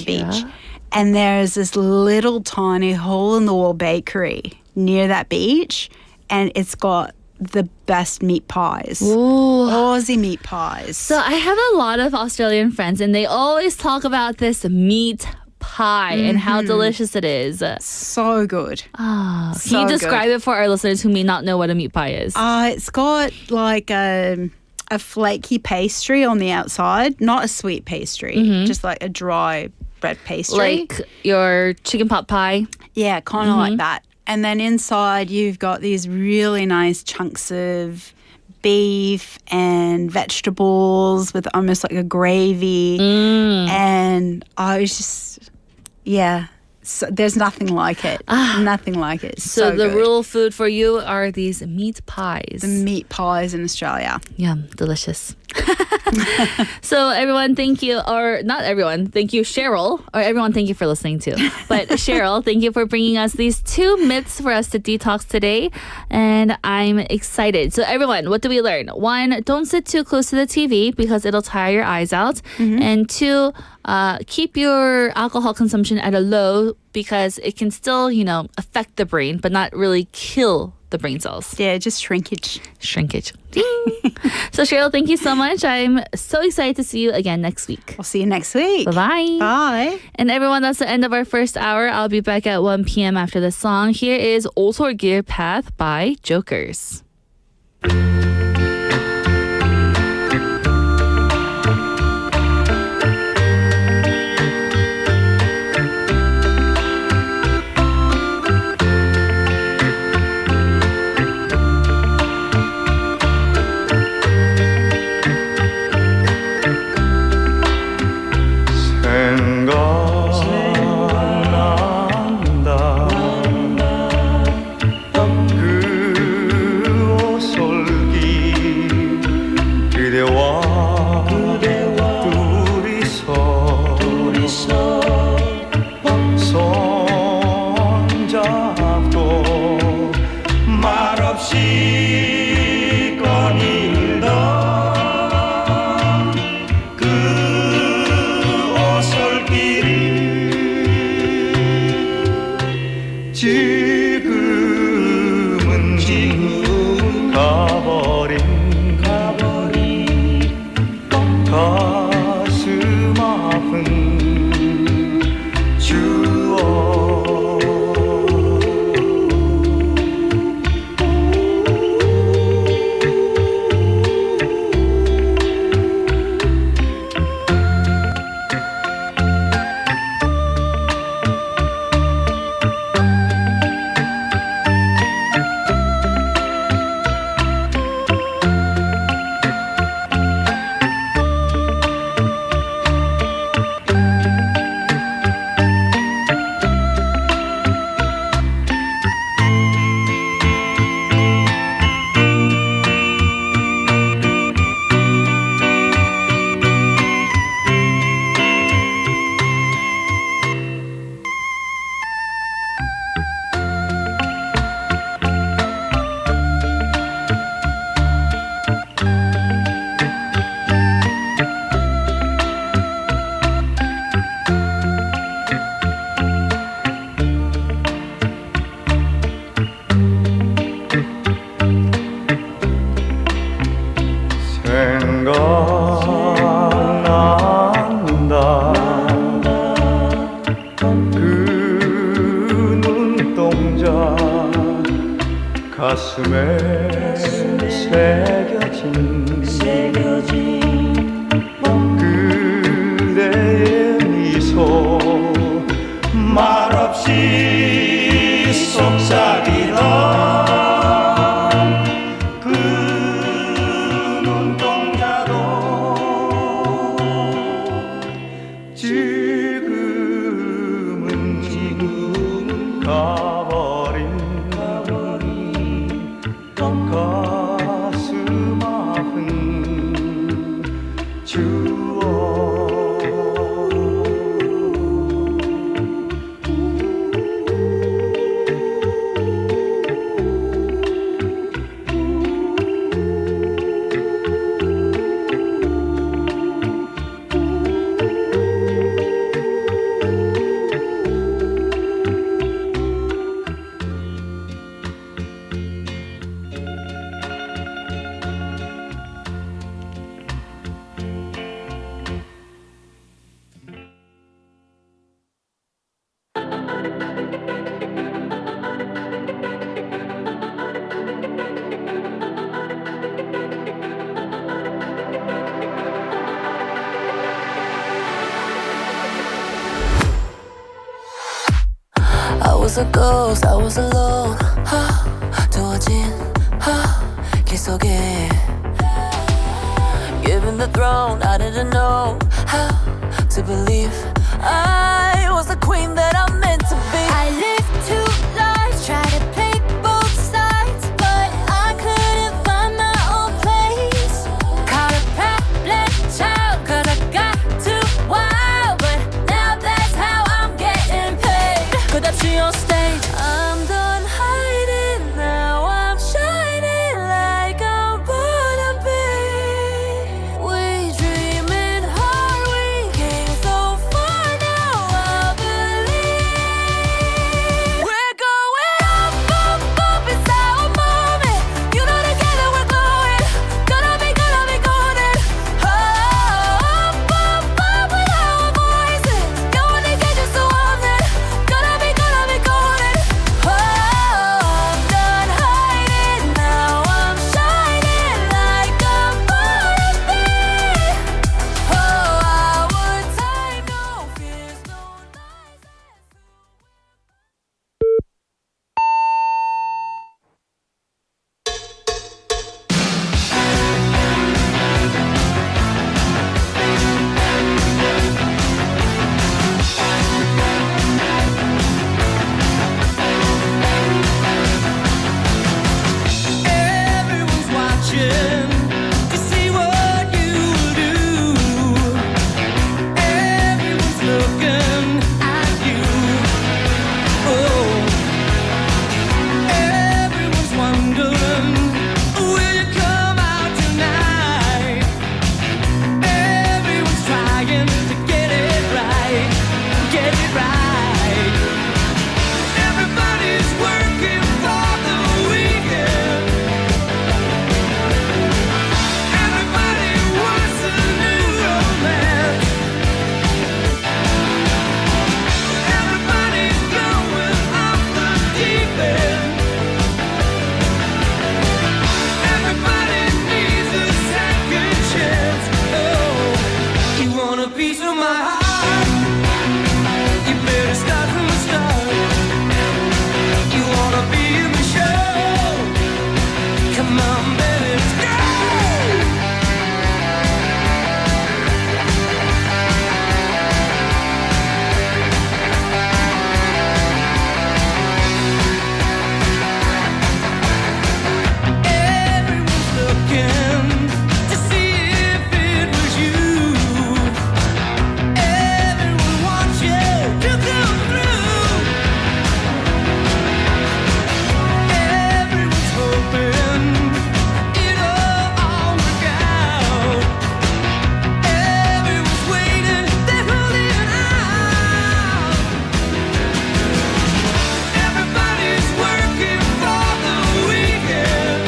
Beach. And there's this little tiny hole-in-the-wall bakery near that beach, and it's got the best meat pies. Ooh. Aussie meat pies. So I have a lot of Australian friends, and they always talk about this meat pie and how delicious it is. So good. Can So you describe good. it for our listeners who may not know what a meat pie is? It's got like a flaky pastry on the outside, not a sweet pastry, just like a dry bread pastry. Like your chicken pot pie? Yeah, kind of like that. And then inside you've got these really nice chunks of beef and vegetables with almost like a gravy. And I was just, so there's nothing like it. Nothing like it. So the good. rural food for you are these meat pies. The meat pies in Australia. Yum, delicious. So everyone, thank you, or not everyone, thank you, Cheryl, or everyone, thank you for listening too. But Cheryl, thank you for bringing us these 2 myths for us to detox today, and I'm excited. So everyone, what do we learn? 1, don't sit too close to the TV because it'll tire your eyes out, and 2, keep your alcohol consumption at a low because it can still, affect the brain, but not really kill the brain cells. Yeah, just shrinkage. Ding. So Cheryl, thank you so much. I'm so excited to see you again next week. I'll see you next week. Bye-bye. Bye. And everyone, that's the end of our first hour. I'll be back at 1 p.m. after the song. Here is 오솔길 Path by Jokers. 가슴에 새겨진 그대의 미소 말없이 속삭이던 그 눈동자도 지금은 가버린 가슴 아픈 추억 was a ghost, I was alone. 두어진 길 속에 given the throne, I didn't know how to believe I was the queen that I'm meant to be. I lived two lives, tried to play both sides, but I couldn't find my own place. Caught a problem child, cause I got too wild, but now that's how I'm getting paid. 끝없이 on stage, I'm done hiding, now I'm shining like I'm born to be. We dreaming hard, we came so far, now I believe. We're going up, up, up, it's our moment. You know together we're glowing, gonna be golden. Up, up, up with our voices, going to get you so on it. Gonna be golden. Oh, I'm done hiding, now I'm shining like I'm born to be. Oh, our time, no fears, no lies. Everyone's watching to see what you do. Everyone's looking at you. Oh, everyone's wondering, will you come out tonight? Everyone's trying to get it right, get it right. Everybody's working for the weekend. Everybody wants a new romance. Everybody's going off the deep end. Everybody needs a second chance. Oh, you want a piece of my heart? You better start from the start. You wanna be in the show? Come on, baby, let's go! Everyone's looking to see if it was you. Everyone wants you to come through. Everyone's hoping it'll all work out. Everyone's waiting, they're holding out. Everybody's working for the weekend.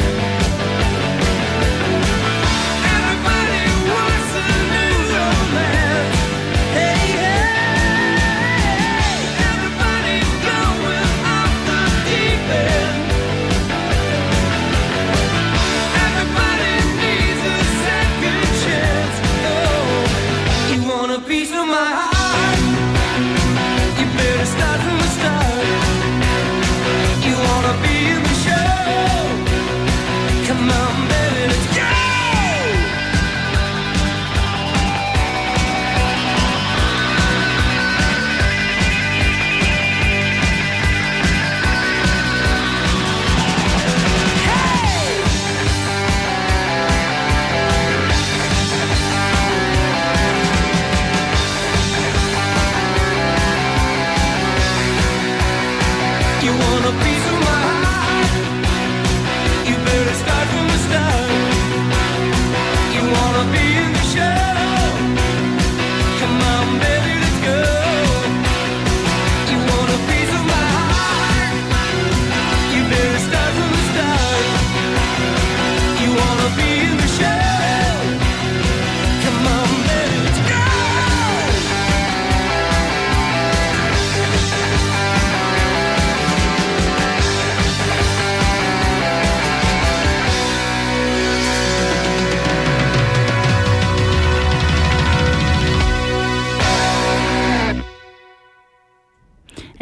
Everybody wants a new romance. Hey, hey, everybody's going off the deep end. Everybody needs a second chance. Oh, you want a piece of my heart? You better start from the start. You wanna be in the show? Come on, baby, let's go! You want a piece of my heart? You better start from the start. You wanna be in the show? Come on, baby, let's go. You want a piece of my heart? You better start from the start. You wanna be in the show? Come on, baby, let's go.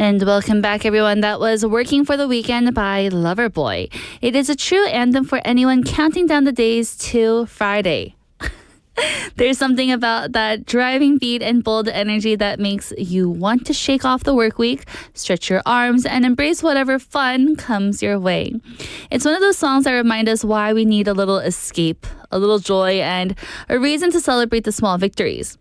And welcome back, everyone. That was Working for the Weekend by Loverboy. It is a true anthem for anyone counting down the days to Friday. There's something about that driving beat and bold energy that makes you want to shake off the work week, stretch your arms, and embrace whatever fun comes your way. It's one of those songs that remind us why we need a little escape, a little joy, and a reason to celebrate the small victories.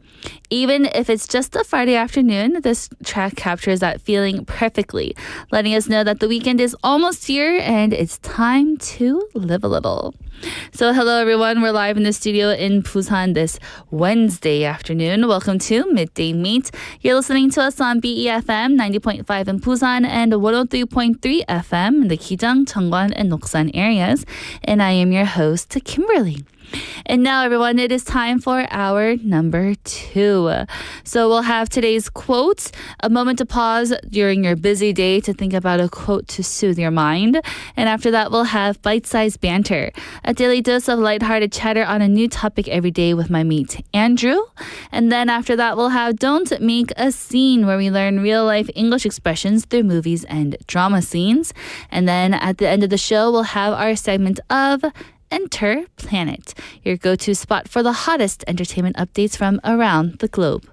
Even if it's just a Friday afternoon, this track captures that feeling perfectly, letting us know that the weekend is almost here and it's time to live a little. So hello everyone, we're live in the studio in Busan this Wednesday afternoon. Welcome to Midday Mate. You're listening to us on BEFM 90.5 in Busan and 103.3 FM in the Gijang, Cheongwan, and Noksan areas. And I am your host, Kimberly. And now, everyone, it is time for our number 2. So we'll have today's quote, a moment to pause during your busy day to think about a quote to soothe your mind. And after that, we'll have bite-sized banter, a daily dose of lighthearted chatter on a new topic every day with my mate, Andrew. And then after that, we'll have Don't Make a Scene, where we learn real-life English expressions through movies and drama scenes. And then at the end of the show, we'll have our segment of Enter Planet, your go-to spot for the hottest entertainment updates from around the globe.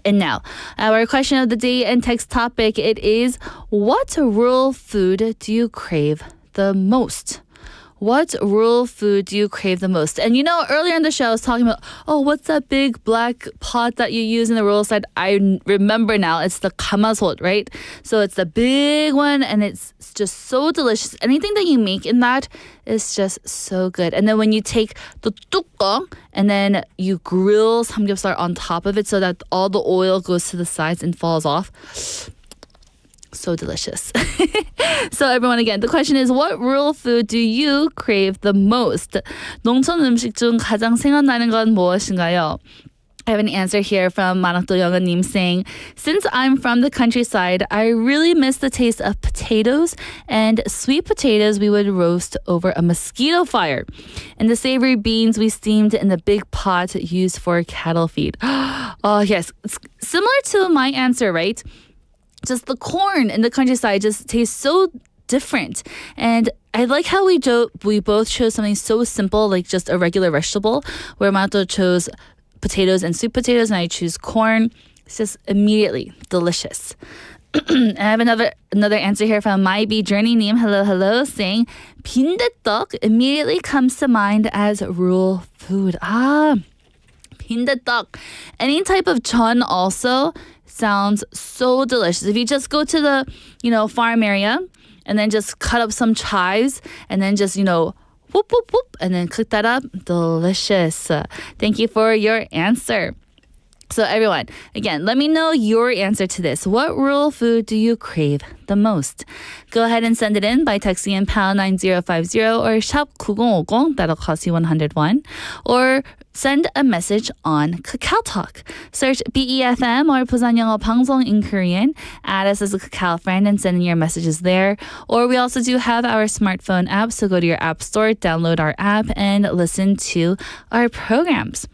And now, our question of the day and text topic, it is, what rural food do you crave the most? What rural food do you crave the most? And you know, earlier in the show, I was talking about, what's that big black pot that you use in the rural side? I remember now, it's the 가마솥, right? So it's the big one, and it's just so delicious. Anything that you make in that is just so good. And then when you take the 뚜껑, and then you grill samgyeopsal on top of it so that all the oil goes to the sides and falls off. So delicious. So everyone, again, the question is, what rural food do you crave the most? 농촌 음식 중 가장 생각나는 건 무엇인가요? I have an answer here from Manakdo Young님 saying, since I'm from the countryside, I really miss the taste of potatoes and sweet potatoes we would roast over a mosquito fire, and the savory beans we steamed in the big pot used for cattle feed. Oh, yes. It's similar to my answer, right? Just the corn in the countryside just tastes so different. And I like how we both chose something so simple, like just a regular vegetable, where Mato chose potatoes and sweet potatoes, and I choose corn. It's just immediately delicious. And I have another answer here from My B Journey Neem. Hello, saying 빈대떡 immediately comes to mind as rural food. 빈대떡. Any type of 전 also sounds so delicious. If you just go to the, farm area and then just cut up some chives and then just, whoop, whoop, whoop, and then cook that up, delicious. Thank you for your answer. So everyone, again, let me know your answer to this. What rural food do you crave the most? Go ahead and send it in by texting in pound 9050 or shop 9050. That'll cost you 101. Or send a message on Kakao Talk. Search BEFM or 부산영어방송 in Korean. Add us as a Kakao friend and send in your messages there. Or we also do have our smartphone app, so go to your app store, download our app, and listen to our programs.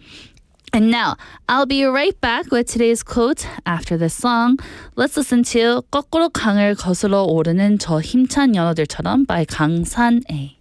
And now, I'll be right back with today's quote after this song. Let's listen to 거꾸로 강을 거슬러 오르는 저 힘찬 연어들처럼 by 강산에.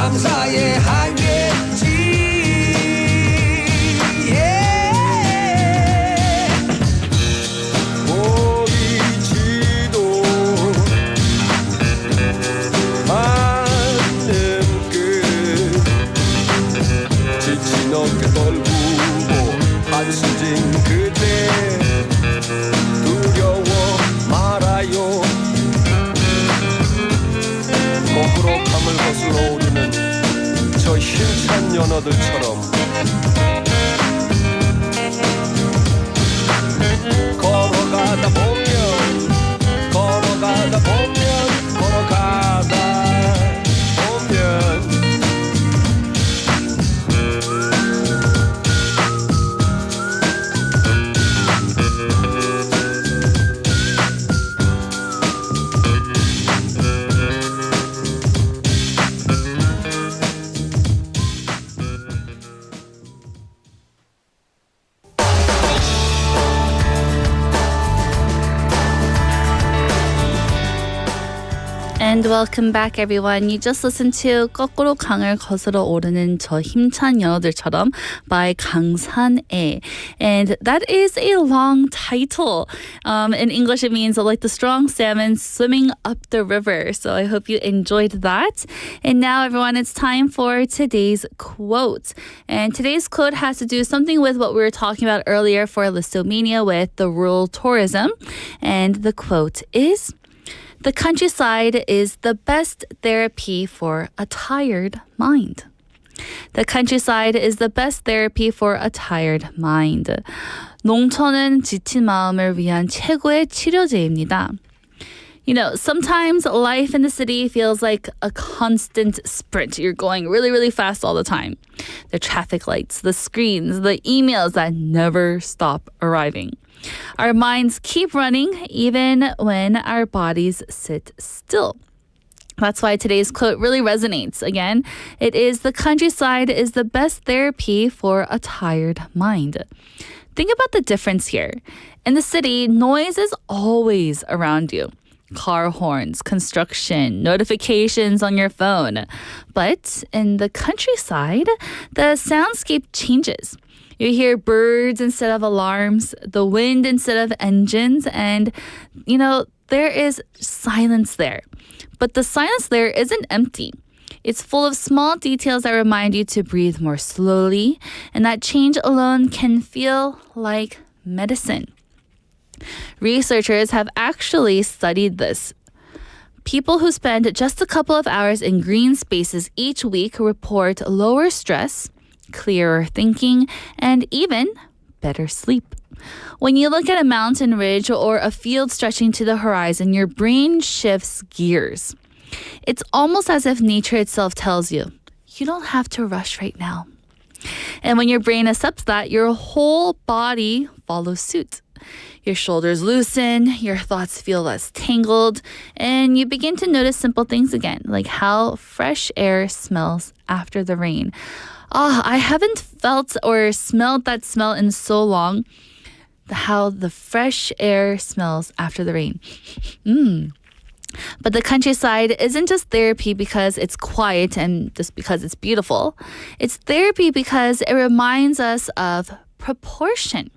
감사해 하겠지 보이지도 않는 끝 지친 어깨 떨구고 한숨 진 그대 두려워 말아요 거꾸로 감을 거슬러 오르는 저 힘찬 연어들처럼 걸어가다 보면 걸어가다 보면 걸어가다 보면 And welcome back, everyone. You just listened to 거꾸로 강을 거슬러 오르는 저 힘찬 연어들처럼 by 강산에. And that is a long title. In English, it means like the strong salmon swimming up the river. So I hope you enjoyed that. And now, everyone, it's time for today's quote. And today's quote has to do something with what we were talking about earlier for Listomania with the rural tourism. And the quote is, "The countryside is the best therapy for a tired mind." The countryside is the best therapy for a tired mind. 농촌은 지친 마음을 위한 최고의 치료제입니다. You know, sometimes life in the city feels like a constant sprint. You're going really, really fast all the time. The traffic lights, the screens, the emails that never stop arriving. Our minds keep running even when our bodies sit still. That's why today's quote really resonates. Again, it is the countryside is the best therapy for a tired mind. Think about the difference here. In the city, noise is always around you. Car horns, construction, notifications on your phone. But in the countryside, the soundscape changes. You hear birds instead of alarms, the wind instead of engines, and, there is silence there. But the silence there isn't empty. It's full of small details that remind you to breathe more slowly, and that change alone can feel like medicine. Researchers have actually studied this. People who spend just a couple of hours in green spaces each week report lower stress, clearer thinking, and even better sleep. When you look at a mountain ridge or a field stretching to the horizon, your brain shifts gears. It's almost as if nature itself tells you, you don't have to rush right now. And when your brain accepts that, your whole body follows suit. Your shoulders loosen, your thoughts feel less tangled, and you begin to notice simple things again, like how fresh air smells after the rain. I haven't felt or smelled that smell in so long. How the fresh air smells after the rain. But the countryside isn't just therapy because it's quiet and just because it's beautiful. It's therapy because it reminds us of proportion.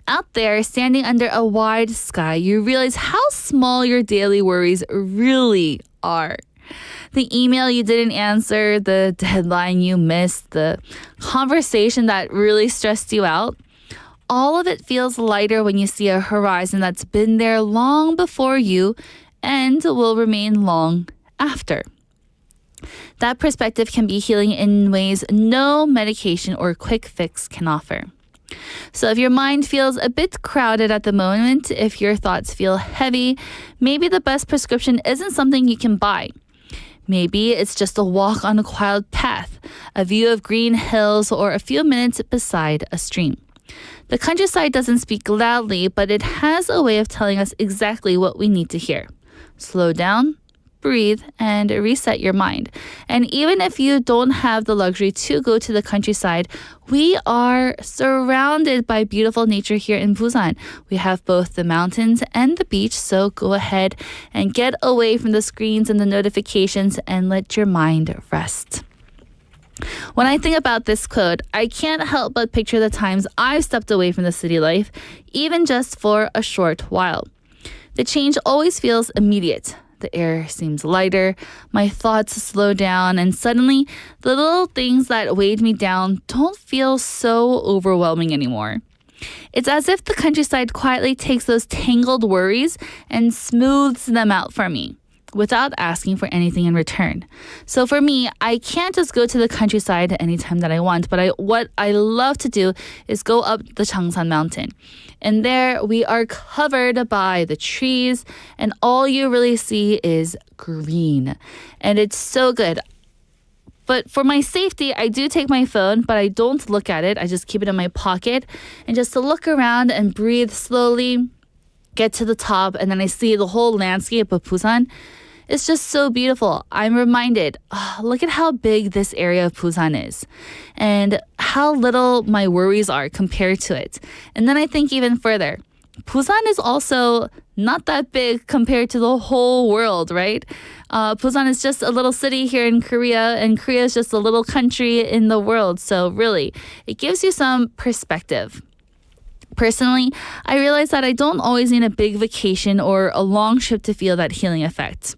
Out there, standing under a wide sky, you realize how small your daily worries really are. The email you didn't answer, the deadline you missed, the conversation that really stressed you out. All of it feels lighter when you see a horizon that's been there long before you and will remain long after. That perspective can be healing in ways no medication or quick fix can offer. So if your mind feels a bit crowded at the moment, if your thoughts feel heavy, maybe the best prescription isn't something you can buy. Maybe it's just a walk on a quiet path, a view of green hills, or a few minutes beside a stream. The countryside doesn't speak loudly, but it has a way of telling us exactly what we need to hear. Slow down, breathe, and reset your mind. And even if you don't have the luxury to go to the countryside, we are surrounded by beautiful nature here in Busan. We have both the mountains and the beach, so go ahead and get away from the screens and the notifications and let your mind rest. When I think about this quote, I can't help but picture the times I've stepped away from the city life, even just for a short while. The change always feels immediate. The air seems lighter, my thoughts slow down, and suddenly the little things that weighed me down don't feel so overwhelming anymore. It's as if the countryside quietly takes those tangled worries and smooths them out for me, without asking for anything in return. So for me, I can't just go to the countryside anytime that I want, but what I love to do is go up the Changsan mountain. And there we are covered by the trees, and all you really see is green. And it's so good. But for my safety, I do take my phone, but I don't look at it. I just keep it in my pocket, and just to look around and breathe slowly, get to the top, and then I see the whole landscape of Busan. It's just so beautiful. I'm reminded, look at how big this area of Busan is and how little my worries are compared to it. And then I think even further, Busan is also not that big compared to the whole world, right? Busan is just a little city here in Korea, and Korea is just a little country in the world. So really, it gives you some perspective. Personally, I realize that I don't always need a big vacation or a long trip to feel that healing effect.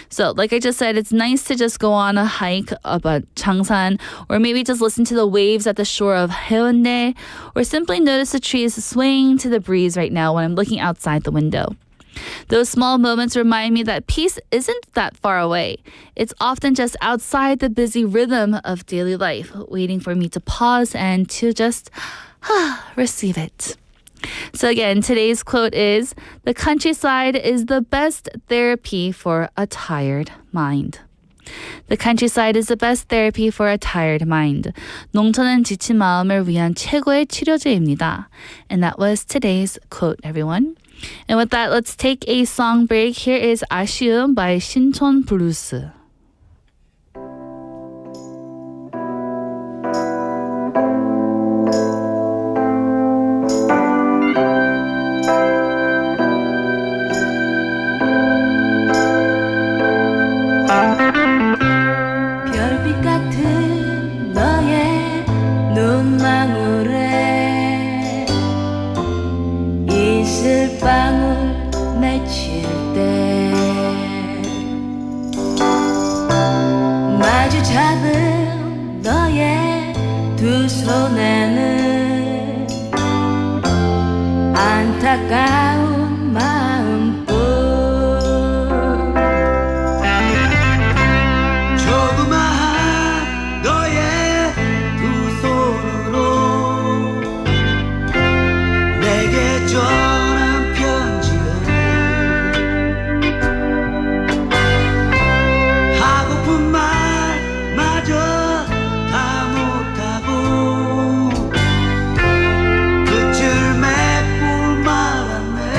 So, like I just said, it's nice to just go on a hike up at Changsan, or maybe just listen to the waves at the shore of Haeundae, or simply notice the trees swaying to the breeze right now when I'm looking outside the window. Those small moments remind me that peace isn't that far away. It's often just outside the busy rhythm of daily life, waiting for me to pause and to just receive it. So again, today's quote is, "The countryside is the best therapy for a tired mind." The countryside is the best therapy for a tired mind. 농촌은 지친 마음을 위한 최고의 치료제입니다. And that was today's quote, everyone. And with that, let's take a song break. Here is 아쉬움 by 신촌 블루스. 별빛 같은 너의 눈망울에 이슬방울 맺힐 때 마주 잡은 너의 두 손에는 안타까운 마음뿐 조그마한 너의 두 손으로 내게 전한 편지를 하고픈 말마저 다 못하고 끝을 맺고 말았네.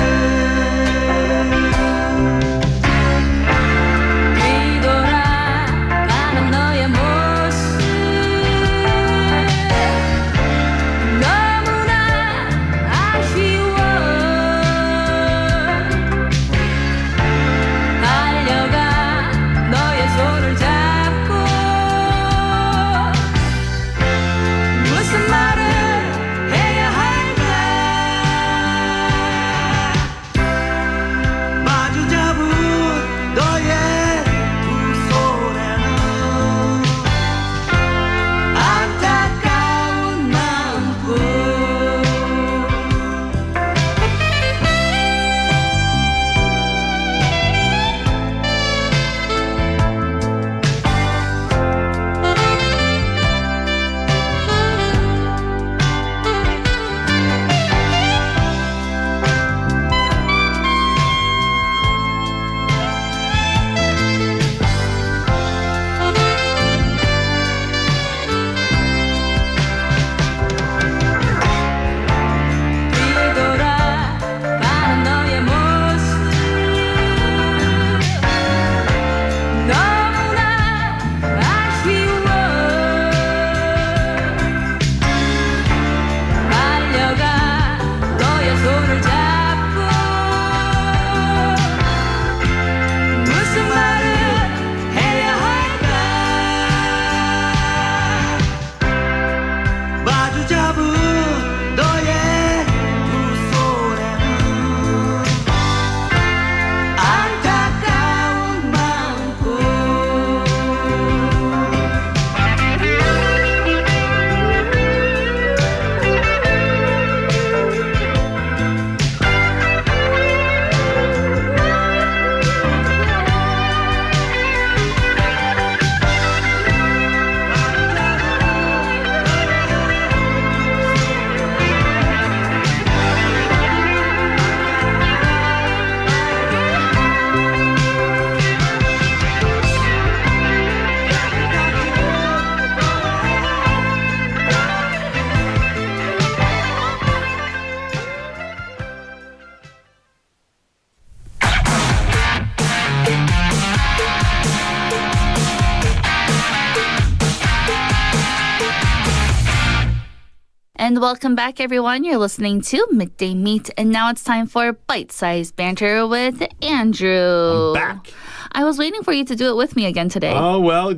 And welcome back, everyone. You're listening to Midday Meet, and now it's time for bite-sized banter with Andrew. I'm back. I was waiting for you to do it with me again today. Oh, well,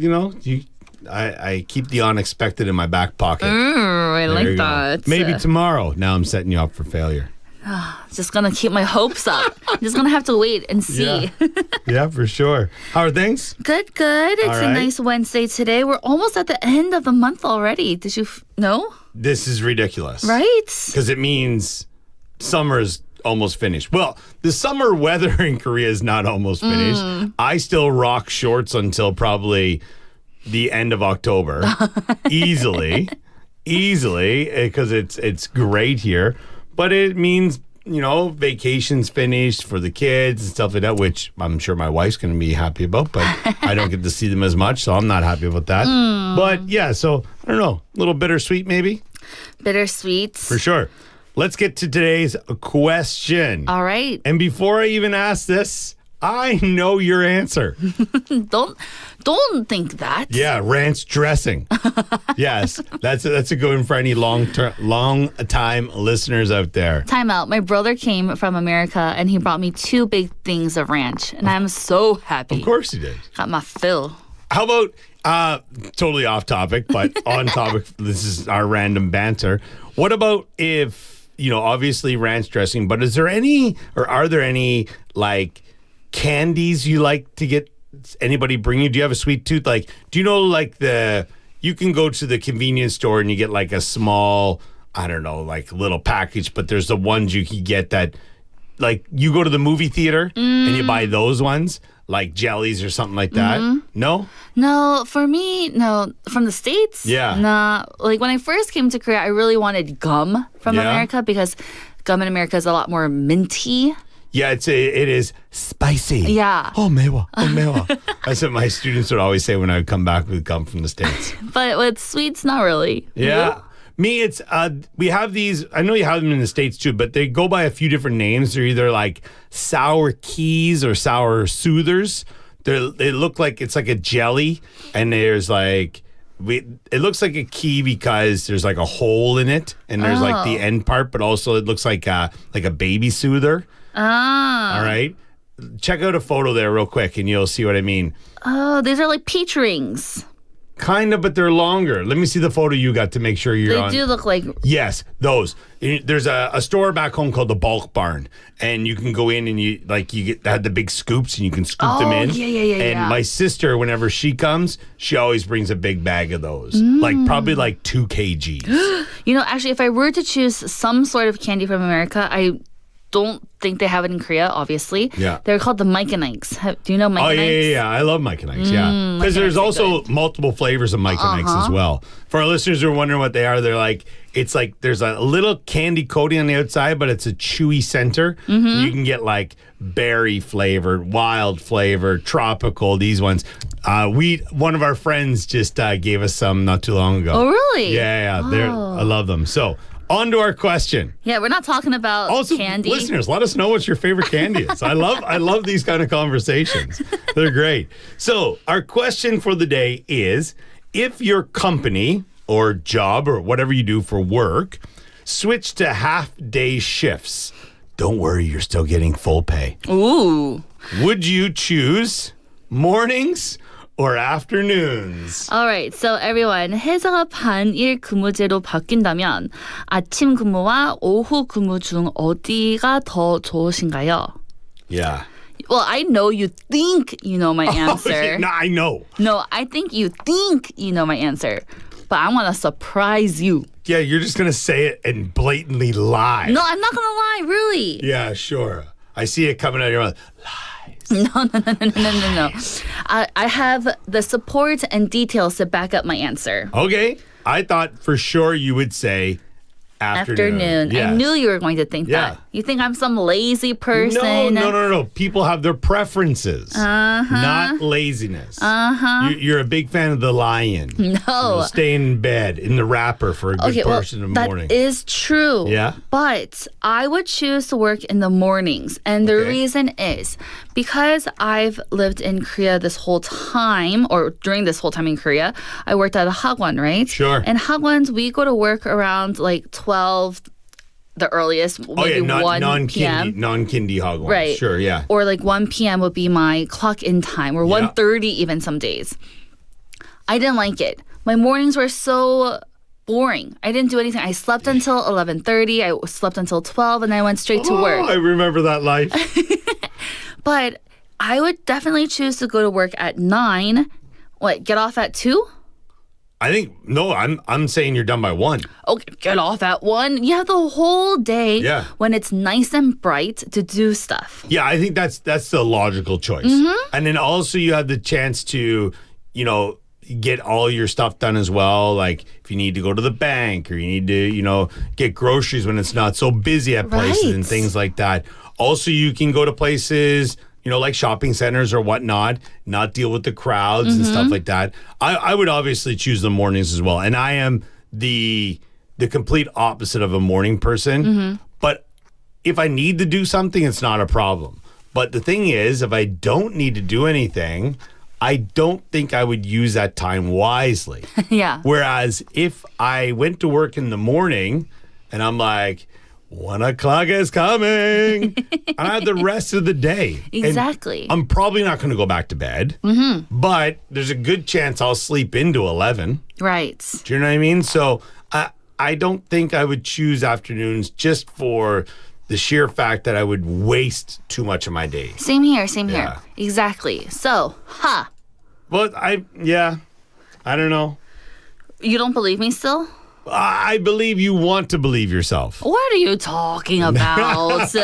I keep the unexpected in my back pocket. I like that. Maybe tomorrow. Now I'm setting you up for failure. Just gonna keep my hopes up. Just gonna have to wait and see. Yeah, for sure. How are things? Good. It's All a right. nice Wednesday today. We're almost at the end of the month already. Did you know? This is ridiculous. Right? Because it means summer is almost finished. Well, the summer weather in Korea is not almost finished. I still rock shorts until probably the end of October. Easily, because it's great here. But it means, vacation's finished for the kids and stuff like that, which I'm sure my wife's going to be happy about, but I don't get to see them as much, so I'm not happy about that. But yeah, so I don't know, a little bittersweet maybe? Bittersweet. For sure. Let's get to today's question. All right. And before I even ask this, I know your answer. Don't think that. Yeah, ranch dressing. Yes, that's a good one for any long time listeners out there. Time out. My brother came from America and he brought me 2 big things of ranch, and I'm so happy. Of course he did. Got my fill. How about totally off topic, but on topic? This is our random banter. What about if obviously ranch dressing, but is there any or are there any like candies you like to get? Anybody bring you? Do you have a sweet tooth? Like, do you know like you can go to the convenience store and you get like a small, I don't know, like little package, but there's the ones you can get that, like you go to the movie theater and you buy those ones, like jellies or something like that. No? No, for me, no. From the States? Yeah. Nah. Like when I first came to Korea, I really wanted gum from America because gum in America is a lot more minty. Yeah, it is spicy. Yeah. Oh, mewa. Oh, mewa. That's what my students would always say when I would come back with gum from the States. But with sweets, not really. Yeah. Me, it's, we have these, I know you have them in the States too, but they go by a few different names. They're either like sour keys or sour soothers. They look like, it's like a jelly, and there's like, it looks like a key because there's like a hole in it, and there's like the end part, but also it looks like a baby soother. All right. Check out a photo there real quick and you'll see what I mean. Oh, these are like peach rings. Kind of, but they're longer. Let me see the photo you got to make sure you're on. They do look like... Yes, those. There's a store back home called the Bulk Barn, and you can go in and you had the big scoops and you can scoop them in. Yeah. And my sister, whenever she comes, she always brings a big bag of those. Like probably like 2 kgs. Actually, if I were to choose some sort of candy from America, I don't think they have it in Korea, obviously. Yeah. They're called the Mike and Ikes. Do you know Mike and Ikes? Yeah. I love Mike and Ikes, yeah. Because there's also multiple flavors of Mike and Ikes as well. For our listeners who are wondering what they are, it's like there's a little candy coating on the outside, but it's a chewy center. You can get like berry flavored, wild flavored, tropical, these ones. One of our friends just gave us some not too long ago. Oh, really? Yeah. I love them. So, on to our question. Yeah, we're not talking about candy. Listeners, let us know what your favorite candy is. I love these kind of conversations. They're great. So, our question for the day is, if your company or job or whatever you do for work switched to half-day shifts, don't worry, you're still getting full pay. Ooh. Would you choose mornings or afternoons? Alright, so everyone, 회사가 반일 근무제로 바뀐다면 아침 근무와 오후 근무 중 어디가 더 좋으신가요? Yeah. Well, I know you think you know my answer. No, I know. No, I think you think you know my answer. But I want to surprise you. Yeah, you're just going to say it and blatantly lie. No, I'm not going to lie, really. Yeah, sure. I see it coming out of your mouth. No. I have the support and details to back up my answer. Okay. I thought for sure you would say Afternoon. I Yes. knew you were going to think Yeah. that. You think I'm some lazy person? No. People have their preferences, not laziness. You're a big fan of the lion. No. Stay in bed in the wrapper for a good portion of the morning. That is true. Yeah? But I would choose to work in the mornings. And the Okay. reason is because I've lived in Korea this whole time, or during this whole time in Korea, I worked at a hagwon, right? Sure. And hagwons, we go to work around like 12, the earliest, maybe 1 p.m. Non-kindy hogwarts. Right. Sure, yeah. Or like 1 p.m. would be my clock in time, or 1:30 even some days. I didn't like it. My mornings were so boring. I didn't do anything. I slept until 11:30. I slept until 12, and I went straight to work. I remember that life. But I would definitely choose to go to work at 9. What, get off at 2? I think I'm saying you're done by 1. Okay, get off at 1. You have the whole day Yeah. when it's nice and bright to do stuff. Yeah, I think that's the logical choice. And then also you have the chance to, get all your stuff done as well. Like if you need to go to the bank or you need to, get groceries when it's not so busy at places and things like that. Also, you can go to places, like shopping centers or whatnot, not deal with the crowds and stuff like that. I would obviously choose the mornings as well. And I am the complete opposite of a morning person. But if I need to do something, it's not a problem. But the thing is, if I don't need to do anything, I don't think I would use that time wisely. Yeah. Whereas if I went to work in the morning and I'm like, 1 o'clock is coming, I have the rest of the day. Exactly. And I'm probably not going to go back to bed, but there's a good chance I'll sleep into 11. Right. Do you know what I mean? So I don't think I would choose afternoons just for the sheer fact that I would waste too much of my day. Same here. Yeah. Exactly. So, Well, I don't know. You don't believe me still? I believe you want to believe yourself. What are you talking about?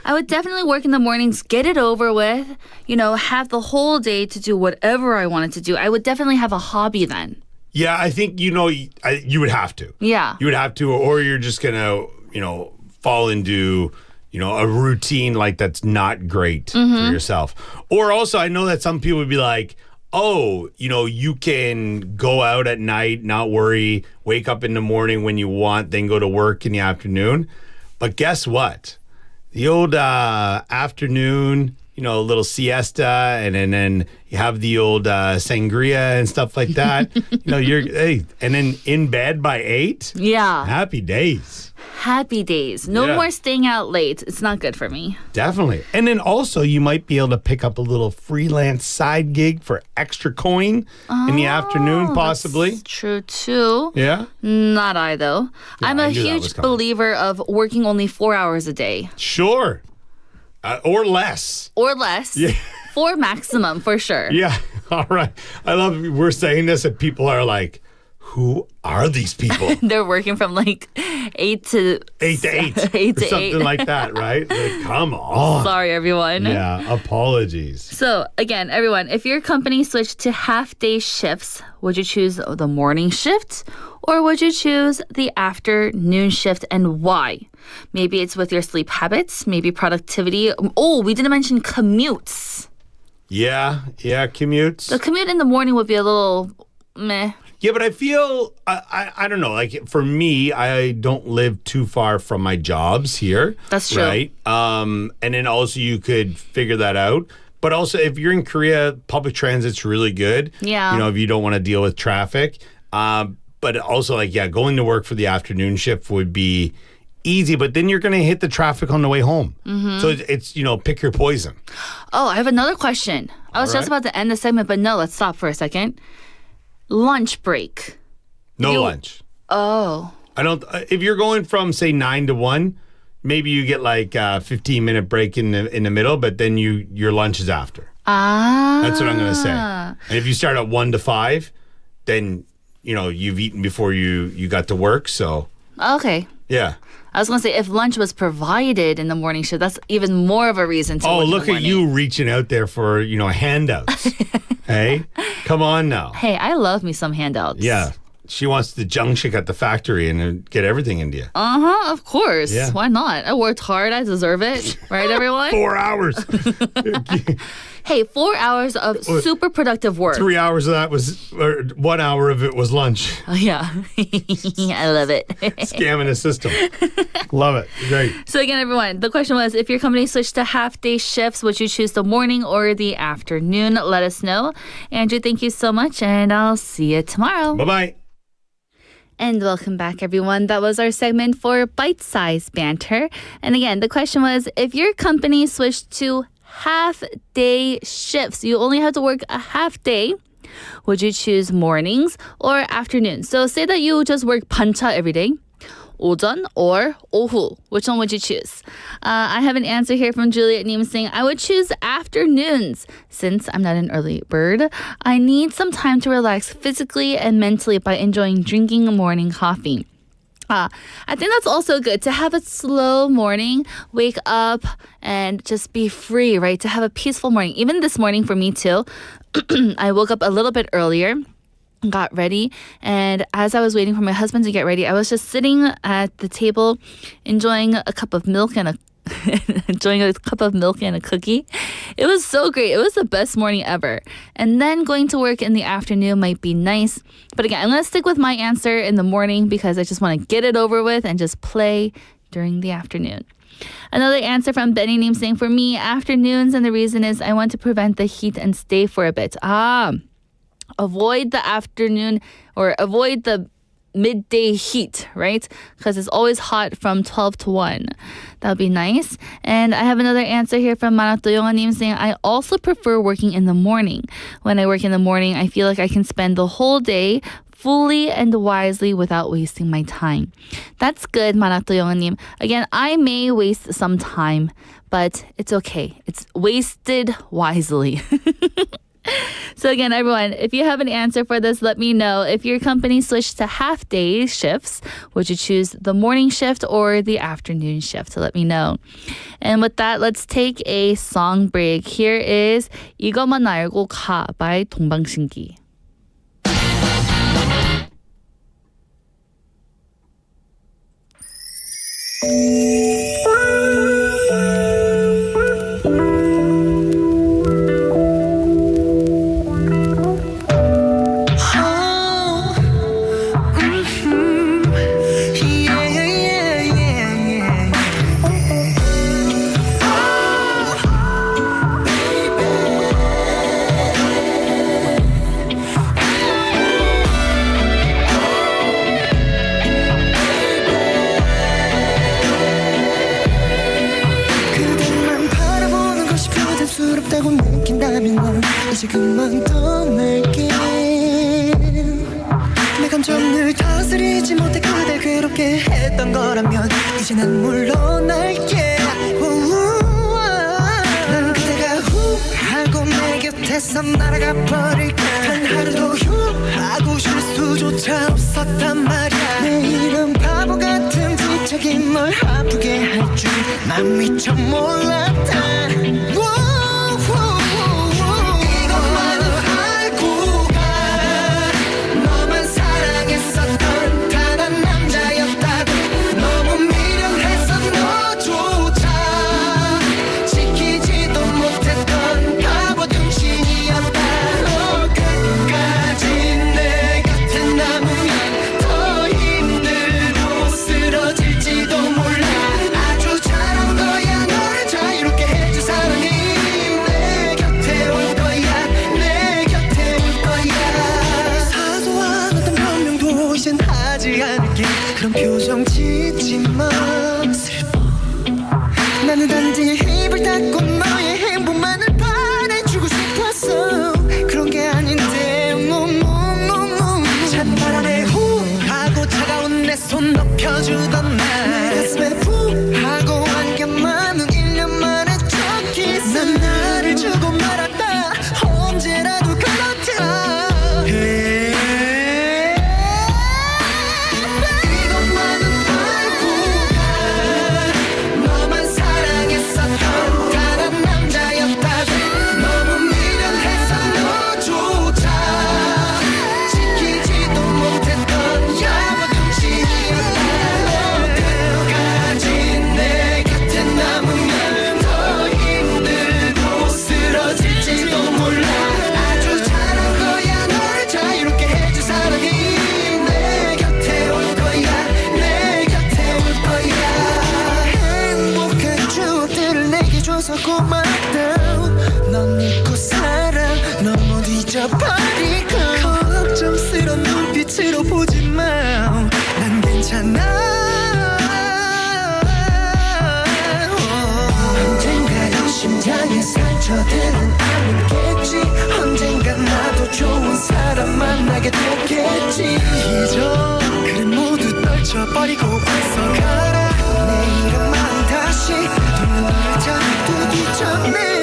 I would definitely work in the mornings, get it over with, have the whole day to do whatever I wanted to do. I would definitely have a hobby then. Yeah, I think, you would have to. Yeah. You would have to, or you're just going to, fall into, a routine like that's not great for yourself. Or also, I know that some people would be like, oh, you can go out at night, not worry, wake up in the morning when you want, then go to work in the afternoon. But guess what? The old afternoon, a little siesta, and then you have the old sangria and stuff like that. And then in bed by 8. Yeah. Happy days. Happy days. No more staying out late. It's not good for me. Definitely. And then also you might be able to pick up a little freelance side gig for extra coin in the afternoon, possibly. That's true too. Yeah? Not I, though. I'm I a knew that was huge coming. believer of working only 4 hours a day. Sure. Or less. Or less. Yeah. 4 maximum, for sure. Yeah. All right. I love we're saying this and people are like, who are these people? They're working from like 8 to 8 to 8. 8 or to something 8. like that, right? Like, come on. Sorry, everyone. Yeah, apologies. So, again, everyone, if your company switched to half-day shifts, would you choose the morning shift or would you choose the afternoon shift, and why? Maybe it's with your sleep habits, maybe productivity. Oh, we didn't mention commutes. Yeah, commutes. The commute in the morning would be a little meh. Yeah, but I feel, I don't know, like for me, I don't live too far from my jobs here. That's true. Right? And then also you could figure that out. But also if you're in Korea, public transit's really good. Yeah. If you don't want to deal with traffic. But also going to work for the afternoon shift would be easy, but then you're going to hit the traffic on the way home. So it's pick your poison. Oh, I have another question. I was just about to end the segment, but no, let's stop for a second. Lunch break. No lunch. Oh. I don't. If you're going from say 9 to 1, maybe you get like a 15-minute break in the middle, but then your lunch is after. That's what I'm going to say. And if you start at 1 to 5, then you've eaten before you got to work. So Okay. yeah. I was going to say, if lunch was provided in the morning shift, that's even more of a reason to work in the look at morning. you reaching out there for handouts. Hey, come on now. Hey, I love me some handouts. Yeah. she wants the jungshik at the factory and get everything into you. Of course. Yeah. Why not? I worked hard. I deserve it. Right, everyone? 4 hours. Hey, 4 hours of super productive work. 3 hours of that was, or 1 hour of it was lunch. Oh, yeah. I love it. Scamming the system. Love it. Great. So again, everyone, the question was, if your company switched to half-day shifts, would you choose the morning or the afternoon? Let us know. Andrew, thank you so much, and I'll see you tomorrow. Bye-bye. And welcome back, everyone. That was our segment for bite-sized banter. And again, the question was, if your company switched to half-day shifts, you only have to work a half day, would you choose mornings or afternoons? So say that you just work 반차 every day, 오전 or 오후. Which one would you choose? I have an answer here from Juliet Neem saying, I would choose afternoons. Since I'm not an early bird, I need some time to relax physically and mentally by enjoying drinking morning coffee. I think that's also good to have a slow morning, wake up and just be free, right? To have a peaceful morning. Even this morning for me too, I woke up a little bit earlier, got ready, and as I was waiting for my husband to get ready, I was just sitting at the table enjoying a cup of milk and a cookie. It was so great. It was the best morning ever. And then going to work in the afternoon might be nice. But again, I'm going to stick with my answer in the morning because I just want to get it over with and just play during the afternoon. Another answer from Benny Neem saying, for me, afternoons, and the reason is I want to prevent the heat and stay for a bit. Avoid the afternoon or avoid the midday heat, right? Because it's always hot from 12 to 1. That would be nice. And I have another answer here from Manato Yonganim saying, I also prefer working in the morning. When I work in the morning, I feel like I can spend the whole day fully and wisely without wasting my time. That's good, Manato Yonganim. Again, I may waste some time, but it's okay. It's wasted wisely. So again, everyone, if you have an answer for this, let me know. If your company switched to half-day shifts, would you choose the morning shift or the afternoon shift? So let me know. And with that, let's take a song break. Here is 이것만 알고 가 by 동방신기. 부담스럽다고 느낀다면 넌 이제 그만 떠날게 내 감정을 다스리지 못해 그댈 괴롭게 했던 거라면 이제 난 물러날게 난 그대가 후 하고 내 곁에서 날아가 버릴까 단 하루도 휴하고 쉴 수조차 없었단 말이야 내일은 바보 같은 뒤척이 널 아프게 할 줄 난 미처 몰랐다 그런 표정 짓지 마 슬퍼 나는 단지 입을 닫고 너의 행복만을 바라주고 싶었어 그런 게 아닌데 찬바람에 후 하고 차가운 내 손 높여주던 날 내 가슴에 푹 하고 안겨만은 1년 만에 첫 키스 난 나를 주고 말았다 언제라도 그렇다 지키지도 못했던 마. 난 괜찮아. 언젠가 심장에 상처들은 아니겠지. 언젠가 나도 좋은 사람 만나게 되겠지. 잊어 그래 모두 떨쳐버리고 어서 가라. 내 이름만 다시 눈을 잡기 전에.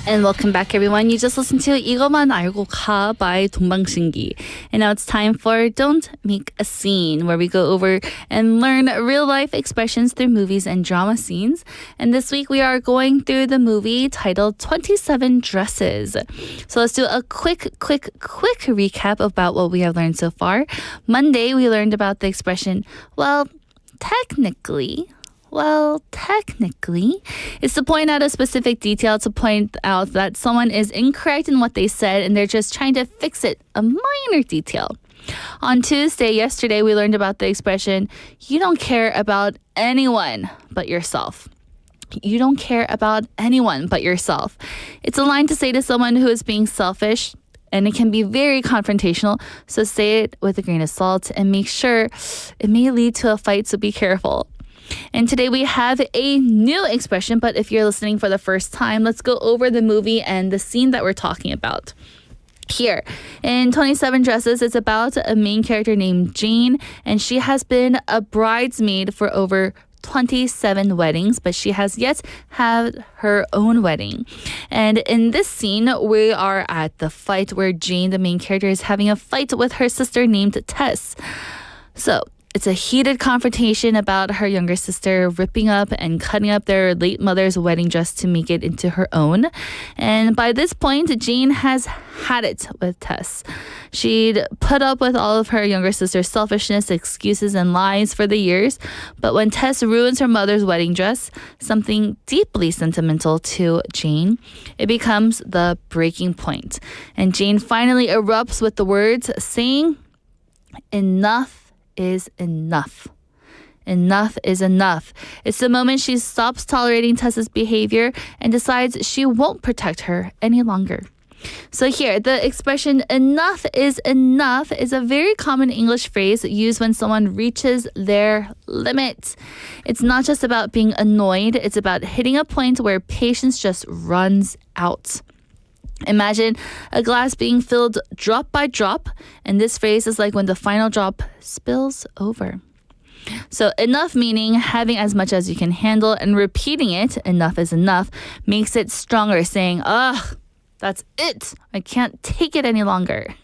And welcome back, everyone. You just listened to 이거만 알고 가 by 동방신기. And now it's time for Don't Make a Scene, where we go over and learn real-life expressions through movies and drama scenes. And this week, we are going through the movie titled 27 Dresses. So let's do a quick recap about what we have learned so far. Monday, we learned about the expression, technically, is to point out a specific detail, to point out that someone is incorrect in what they said and they're just trying to fix it, a minor detail. On yesterday, we learned about the expression, you don't care about anyone but yourself. You don't care about anyone but yourself. It's a line to say to someone who is being selfish, and it can be very confrontational, so say it with a grain of salt and make sure it may lead to a fight, so be careful. And today we have a new expression, but if you're listening for the first time, let's go over the movie and the scene that we're talking about. Here in 27 Dresses, it's about a main character named Jane, and she has been a bridesmaid for over 27 weddings, but she has yet had her own wedding. And in this scene, we are at the fight where Jane, the main character, is having a fight with her sister named Tess. So it's a heated confrontation about her younger sister ripping up and cutting up their late mother's wedding dress to make it into her own. And by this point, Jane has had it with Tess. She'd put up with all of her younger sister's selfishness, excuses, and lies for the years. But when Tess ruins her mother's wedding dress, something deeply sentimental to Jane, it becomes the breaking point. And Jane finally erupts with the words saying, "Enough is enough. Enough is enough." It's the moment she stops tolerating Tess's behavior and decides she won't protect her any longer. So here, the expression enough is a very common English phrase used when someone reaches their limit. It's not just about being annoyed, it's about hitting a point where patience just runs out. Imagine a glass being filled drop by drop, and this phrase is like when the final drop spills over. So enough meaning having as much as you can handle, and repeating it, enough is enough, makes it stronger, saying, ugh, that's it. I can't take it any longer.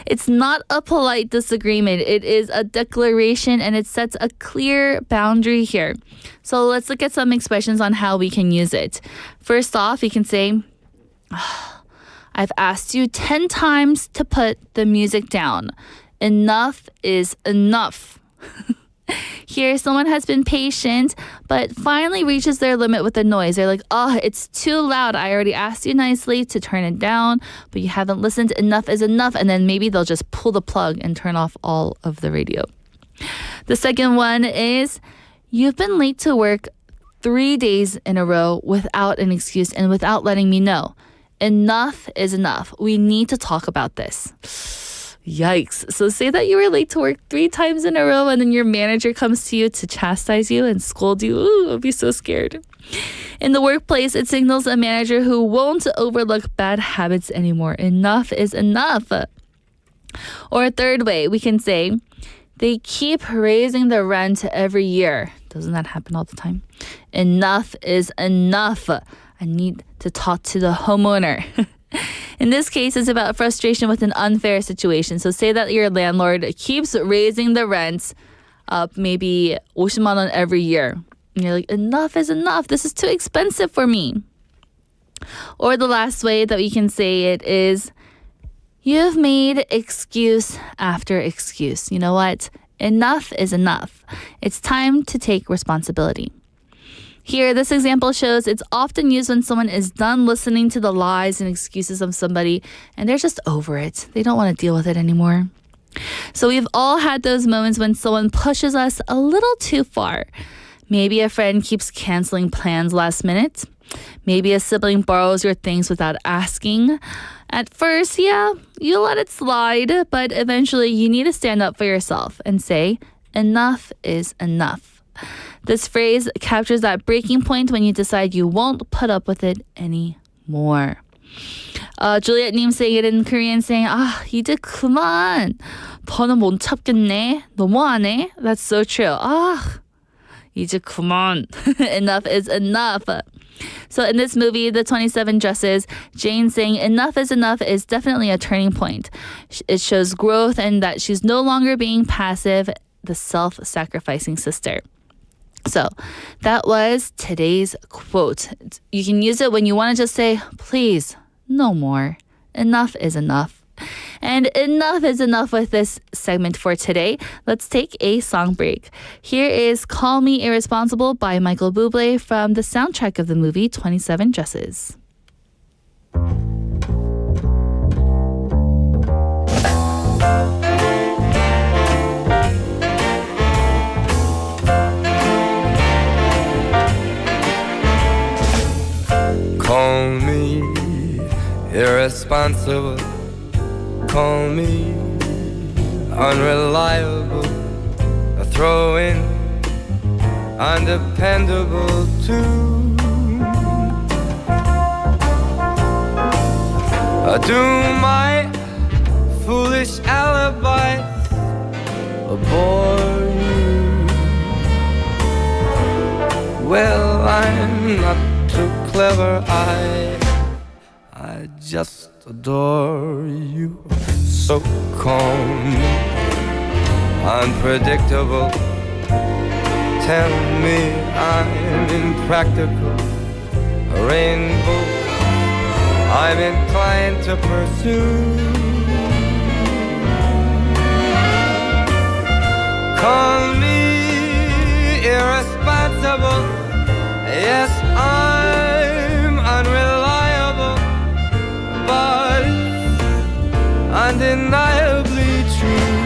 It's not a polite disagreement. It is a declaration, and it sets a clear boundary here. So let's look at some expressions on how we can use it. First off, you can say, I've asked you 10 times to put the music down. Enough is enough. Here, someone has been patient, but finally reaches their limit with the noise. They're like, oh, it's too loud. I already asked you nicely to turn it down, but you haven't listened. Enough is enough. And then maybe they'll just pull the plug and turn off all of the radio. The second one is, you've been late to work 3 days in a row without an excuse and without letting me know. Enough is enough. We need to talk about this. Yikes. So say that you were late to work 3 times in a row and then your manager comes to you to chastise you and scold you. Ooh, I'll be so scared. In the workplace, it signals a manager who won't overlook bad habits anymore. Enough is enough. Or a third way, we can say, they keep raising the rent every year. Doesn't that happen all the time? Enough is enough. I need to talk to the homeowner. In this case, it's about frustration with an unfair situation. So say that your landlord keeps raising the rent up maybe 50만 원 every year. And you're like, enough is enough. This is too expensive for me. Or the last way that we can say it is, you've made excuse after excuse. You know what? Enough is enough. It's time to take responsibility. Here, this example shows it's often used when someone is done listening to the lies and excuses of somebody and they're just over it. They don't want to deal with it anymore. So we've all had those moments when someone pushes us a little too far. Maybe a friend keeps canceling plans last minute. Maybe a sibling borrows your things without asking. At first, yeah, you let it slide, but eventually you need to stand up for yourself and say, enough is enough. This phrase captures that breaking point when you decide you won't put up with it anymore. Juliet-님 saying it in Korean, saying, 이제 그만. 더는 못 참겠네. 너무하네. That's so true. 이제 그만. Enough is enough. So in this movie, The 27 Dresses, Jane saying enough is definitely a turning point. It shows growth and that she's no longer being passive, the self-sacrificing sister. So that was today's quote. You can use it when you want to just say, please, no more. Enough is enough. And enough is enough with this segment for today. Let's take a song break. Here is Call Me Irresponsible by Michael Bublé from the soundtrack of the movie 27 Dresses. Call me irresponsible. Call me unreliable. Throw in undependable too. Do my foolish alibis bore you? Well, I'm not too clever. I just adore you. So call me unpredictable. Tell me I'm impractical. A rainbow I'm inclined to pursue. Call me irresponsible. Yes, I'm unreliable, but undeniably true.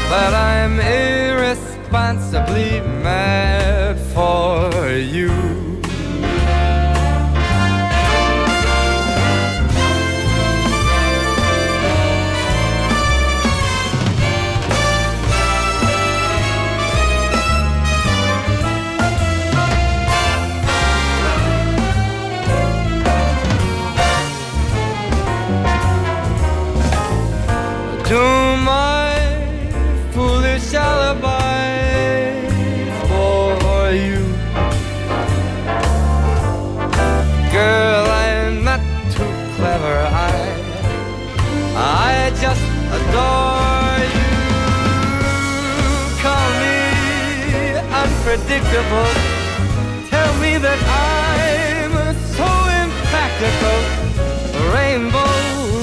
But I'm irresponsibly mad for you. To my foolish alibi for you. Girl, I'm not too clever. I just adore you. Call me unpredictable. Tell me that I'm so impractical. Rainbows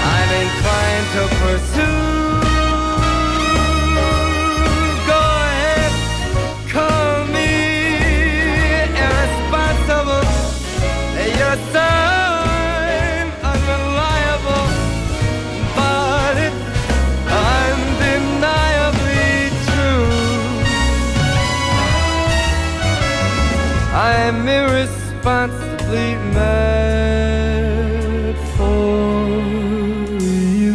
I'm inclined to pursue. Go ahead, call me irresponsible. You're so unreliable, but it's undeniably true. I'm irresponsible. irresponsibly mad for you.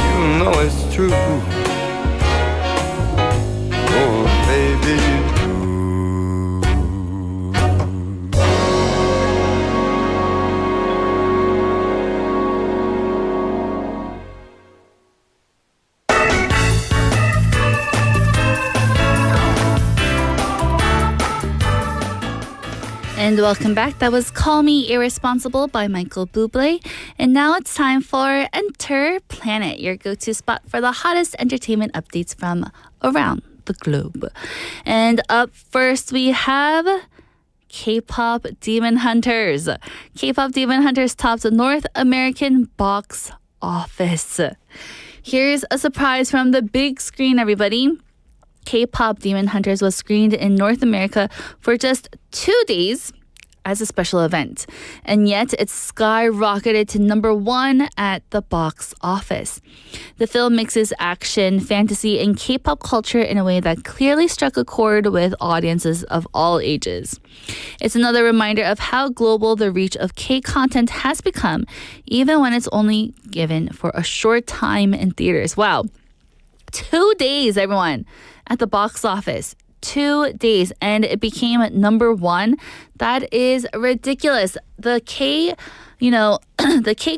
You know it's true. Oh, baby, you do. And welcome back. That was Call Me Irresponsible by Michael Bublé. And now it's time for Enter Planet, your go-to spot for the hottest entertainment updates from around the globe. And up first, we have K-pop Demon Hunters. K-pop Demon Hunters tops the North American box office. Here's a surprise from the big screen, everybody. K-pop Demon Hunters was screened in North America for just 2 days as a special event. And yet it skyrocketed to #1 at the box office. The film mixes action, fantasy, and K-pop culture in a way that clearly struck a chord with audiences of all ages. It's another reminder of how global the reach of K-content has become, even when it's only given for a short time in theaters. Wow. 2 days, everyone, at the box office. 2 days, and it became #1. That is ridiculous. The K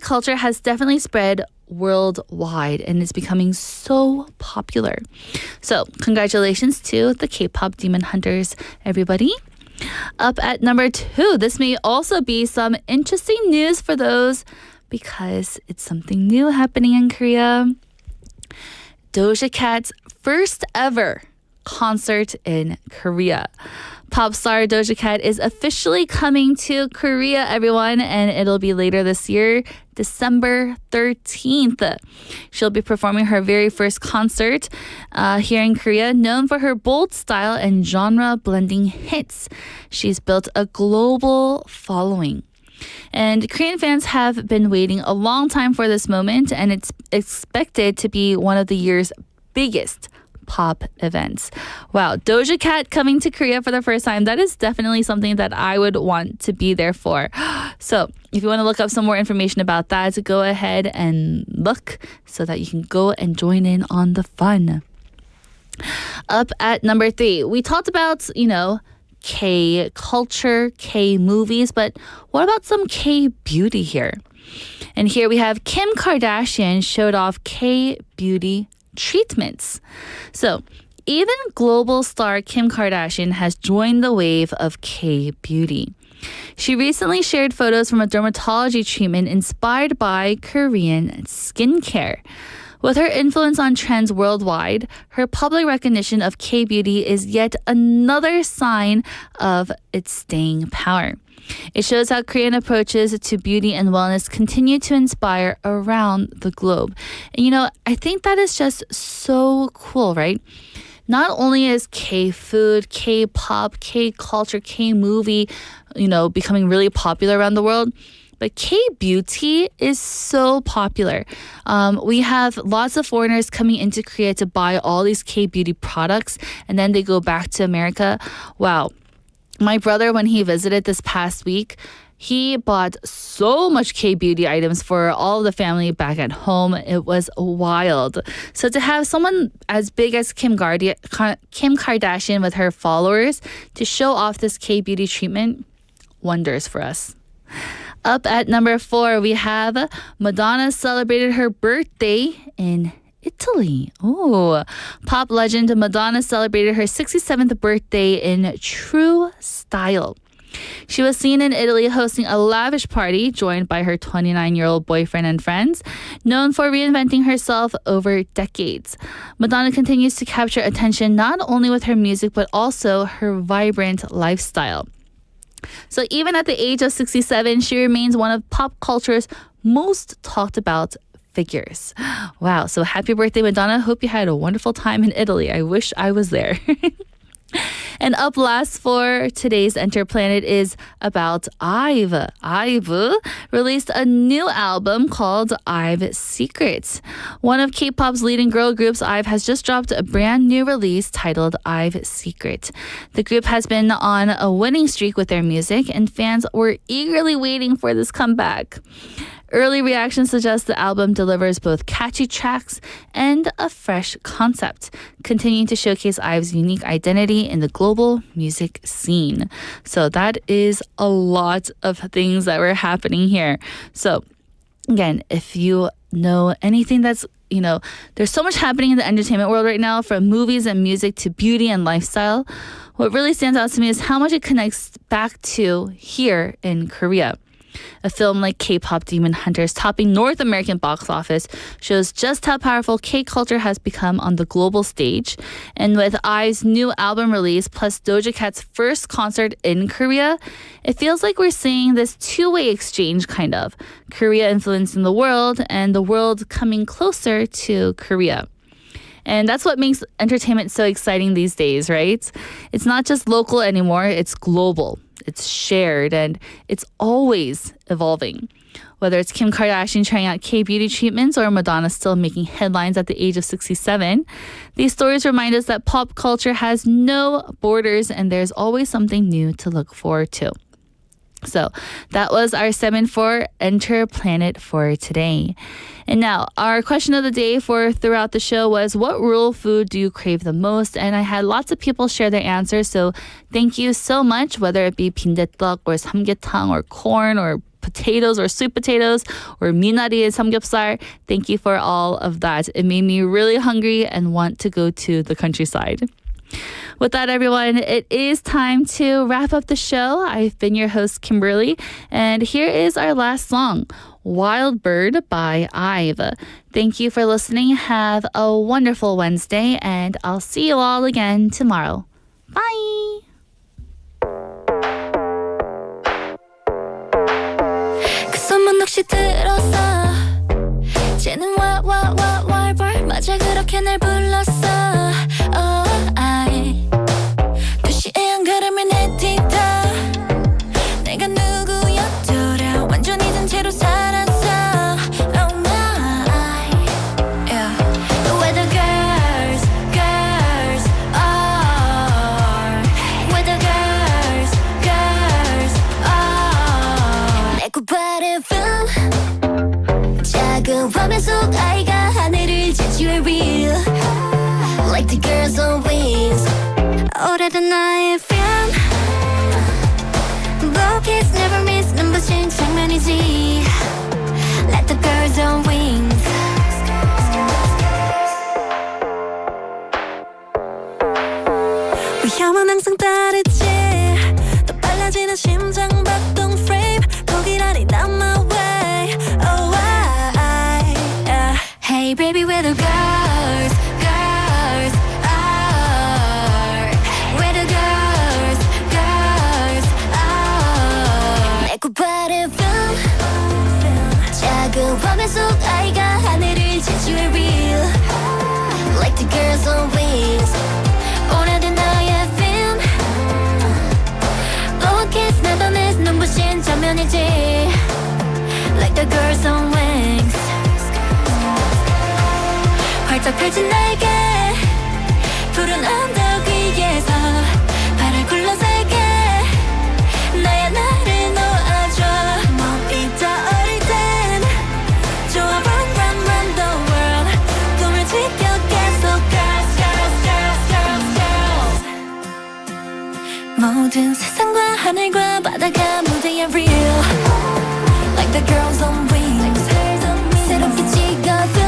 culture has definitely spread worldwide and is becoming so popular. So, congratulations to the K-pop Demon Hunters, everybody. Up at #2, this may also be some interesting news for those because it's something new happening in Korea. Doja Cat's first ever concert in Korea. Pop star Doja Cat is officially coming to Korea, everyone, and it'll be later this year, December 13th. She'll be performing her very first concert here in Korea, known for her bold style and genre-blending hits. She's built a global following. And Korean fans have been waiting a long time for this moment, and it's expected to be one of the year's biggest pop events. Wow, Doja Cat coming to Korea for the first time. That is definitely something that I would want to be there for. So if you want to look up some more information about that, go ahead and look so that you can go and join in on the fun. Up at #3, we talked about, K culture, K movies, but what about some K beauty here? And here we have Kim Kardashian showed off K beauty treatments. So even global star Kim Kardashian has joined the wave of K-beauty. She recently shared photos from a dermatology treatment inspired by Korean skincare. With her influence on trends worldwide, her public recognition of K-beauty is yet another sign of its staying power. It shows how Korean approaches to beauty and wellness continue to inspire around the globe. And I think that is just so cool, right? Not only is K-food, K-pop, K-culture, K-movie, becoming really popular around the world, but K-beauty is so popular. We have lots of foreigners coming into Korea to buy all these K-beauty products, and then they go back to America. Wow. My brother, when he visited this past week, he bought so much K-beauty items for all of the family back at home. It was wild. So to have someone as big as Kim Kardashian with her followers to show off this K-beauty treatment, wonders for us. Up at #4, we have Madonna celebrated her birthday in Italy. Oh, pop legend Madonna celebrated her 67th birthday in true style. She was seen in Italy hosting a lavish party joined by her 29-year-old boyfriend and friends, known for reinventing herself over decades. Madonna continues to capture attention not only with her music but also her vibrant lifestyle. So even at the age of 67, she remains one of pop culture's most talked about figures. Wow. So happy birthday, Madonna. Hope you had a wonderful time in Italy. I wish I was there. And up last for today's Enter Planet is about IVE. IVE released a new album called IVE Secret. One of K-pop's leading girl groups, IVE, has just dropped a brand new release titled IVE Secret. The group has been on a winning streak with their music, and fans were eagerly waiting for this comeback. Early reactions suggest the album delivers both catchy tracks and a fresh concept, continuing to showcase IVE's unique identity in the global music scene. So that is a lot of things that were happening here. So again, if you know anything that's, there's so much happening in the entertainment world right now, from movies and music to beauty and lifestyle. What really stands out to me is how much it connects back to here in Korea. A film like K-pop Demon Hunters topping North American box office shows just how powerful K-culture has become on the global stage. And with IVE's new album release plus Doja Cat's first concert in Korea, it feels like we're seeing this two-way exchange kind of. Korea influencing the world and the world coming closer to Korea. And that's what makes entertainment so exciting these days, right? It's not just local anymore, it's global. It's shared, and it's always evolving. Whether it's Kim Kardashian trying out K-beauty treatments or Madonna still making headlines at the age of 67, these stories remind us that pop culture has no borders and there's always something new to look forward to. So that was our 7-4 Enter Planet for today. And now, our question of the day for throughout the show was, what rural food do you crave the most? And I had lots of people share their answers, so thank you so much, whether it be 빈대떡 or 삼계탕 or corn or potatoes or sweet potatoes or 미나리 and samgyeopsal. Thank you for all of that. It made me really hungry and want to go to the countryside. With that, everyone, it is time to wrap up the show. I've been your host, Kimberly, and here is our last song, Wild Bird by IVE. Thank you for listening. Have a wonderful Wednesday, and I'll see you all again tomorrow. Bye! 그 소문 혹시 들었어? 쟤는 와와와왈벌 맞아 그렇게 날 불렀어. 도시의 한 걸음을 내딛어 내가 누구였더라 완전 잊은 채로 살았어. Oh my yeah. Where the girls are, where the girls are. 내 굿바람 작은 화면 속 아이가 하늘을 지지해 real like the girls on wings. 오래된 나의 film Low kiss never miss 눈부신 장면이지 like the girls on wings. 위험은 항상 다르지 더 빨라지는 심장 박동 frame 거기라니 down my way. Oh hey baby where the girls are, where the girls are. 내 굿바람 작은 화면 속 아이가 하늘을 지지해 real like the girls on wings. 오래된 나의 film Blow a kiss never miss 눈부신 장면이지 like the girls on wings. 활짝 펼친 날개 푸른 언덕 위에서 발을 굴러살게 나의 나를 놓아줘. 몸이 떠오를 땐 좋아 run run run the world 꿈을 지켜 계속 girls girls girls girls girls. 모든 세상과 하늘과 바다가 무대에 real like the girls on wings. 새롭게 찍어둔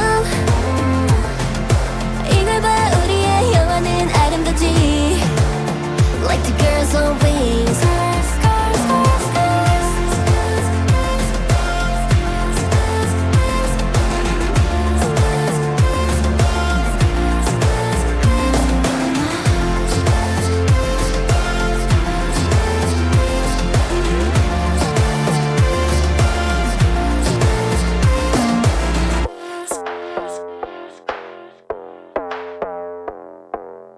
이걸 봐 우리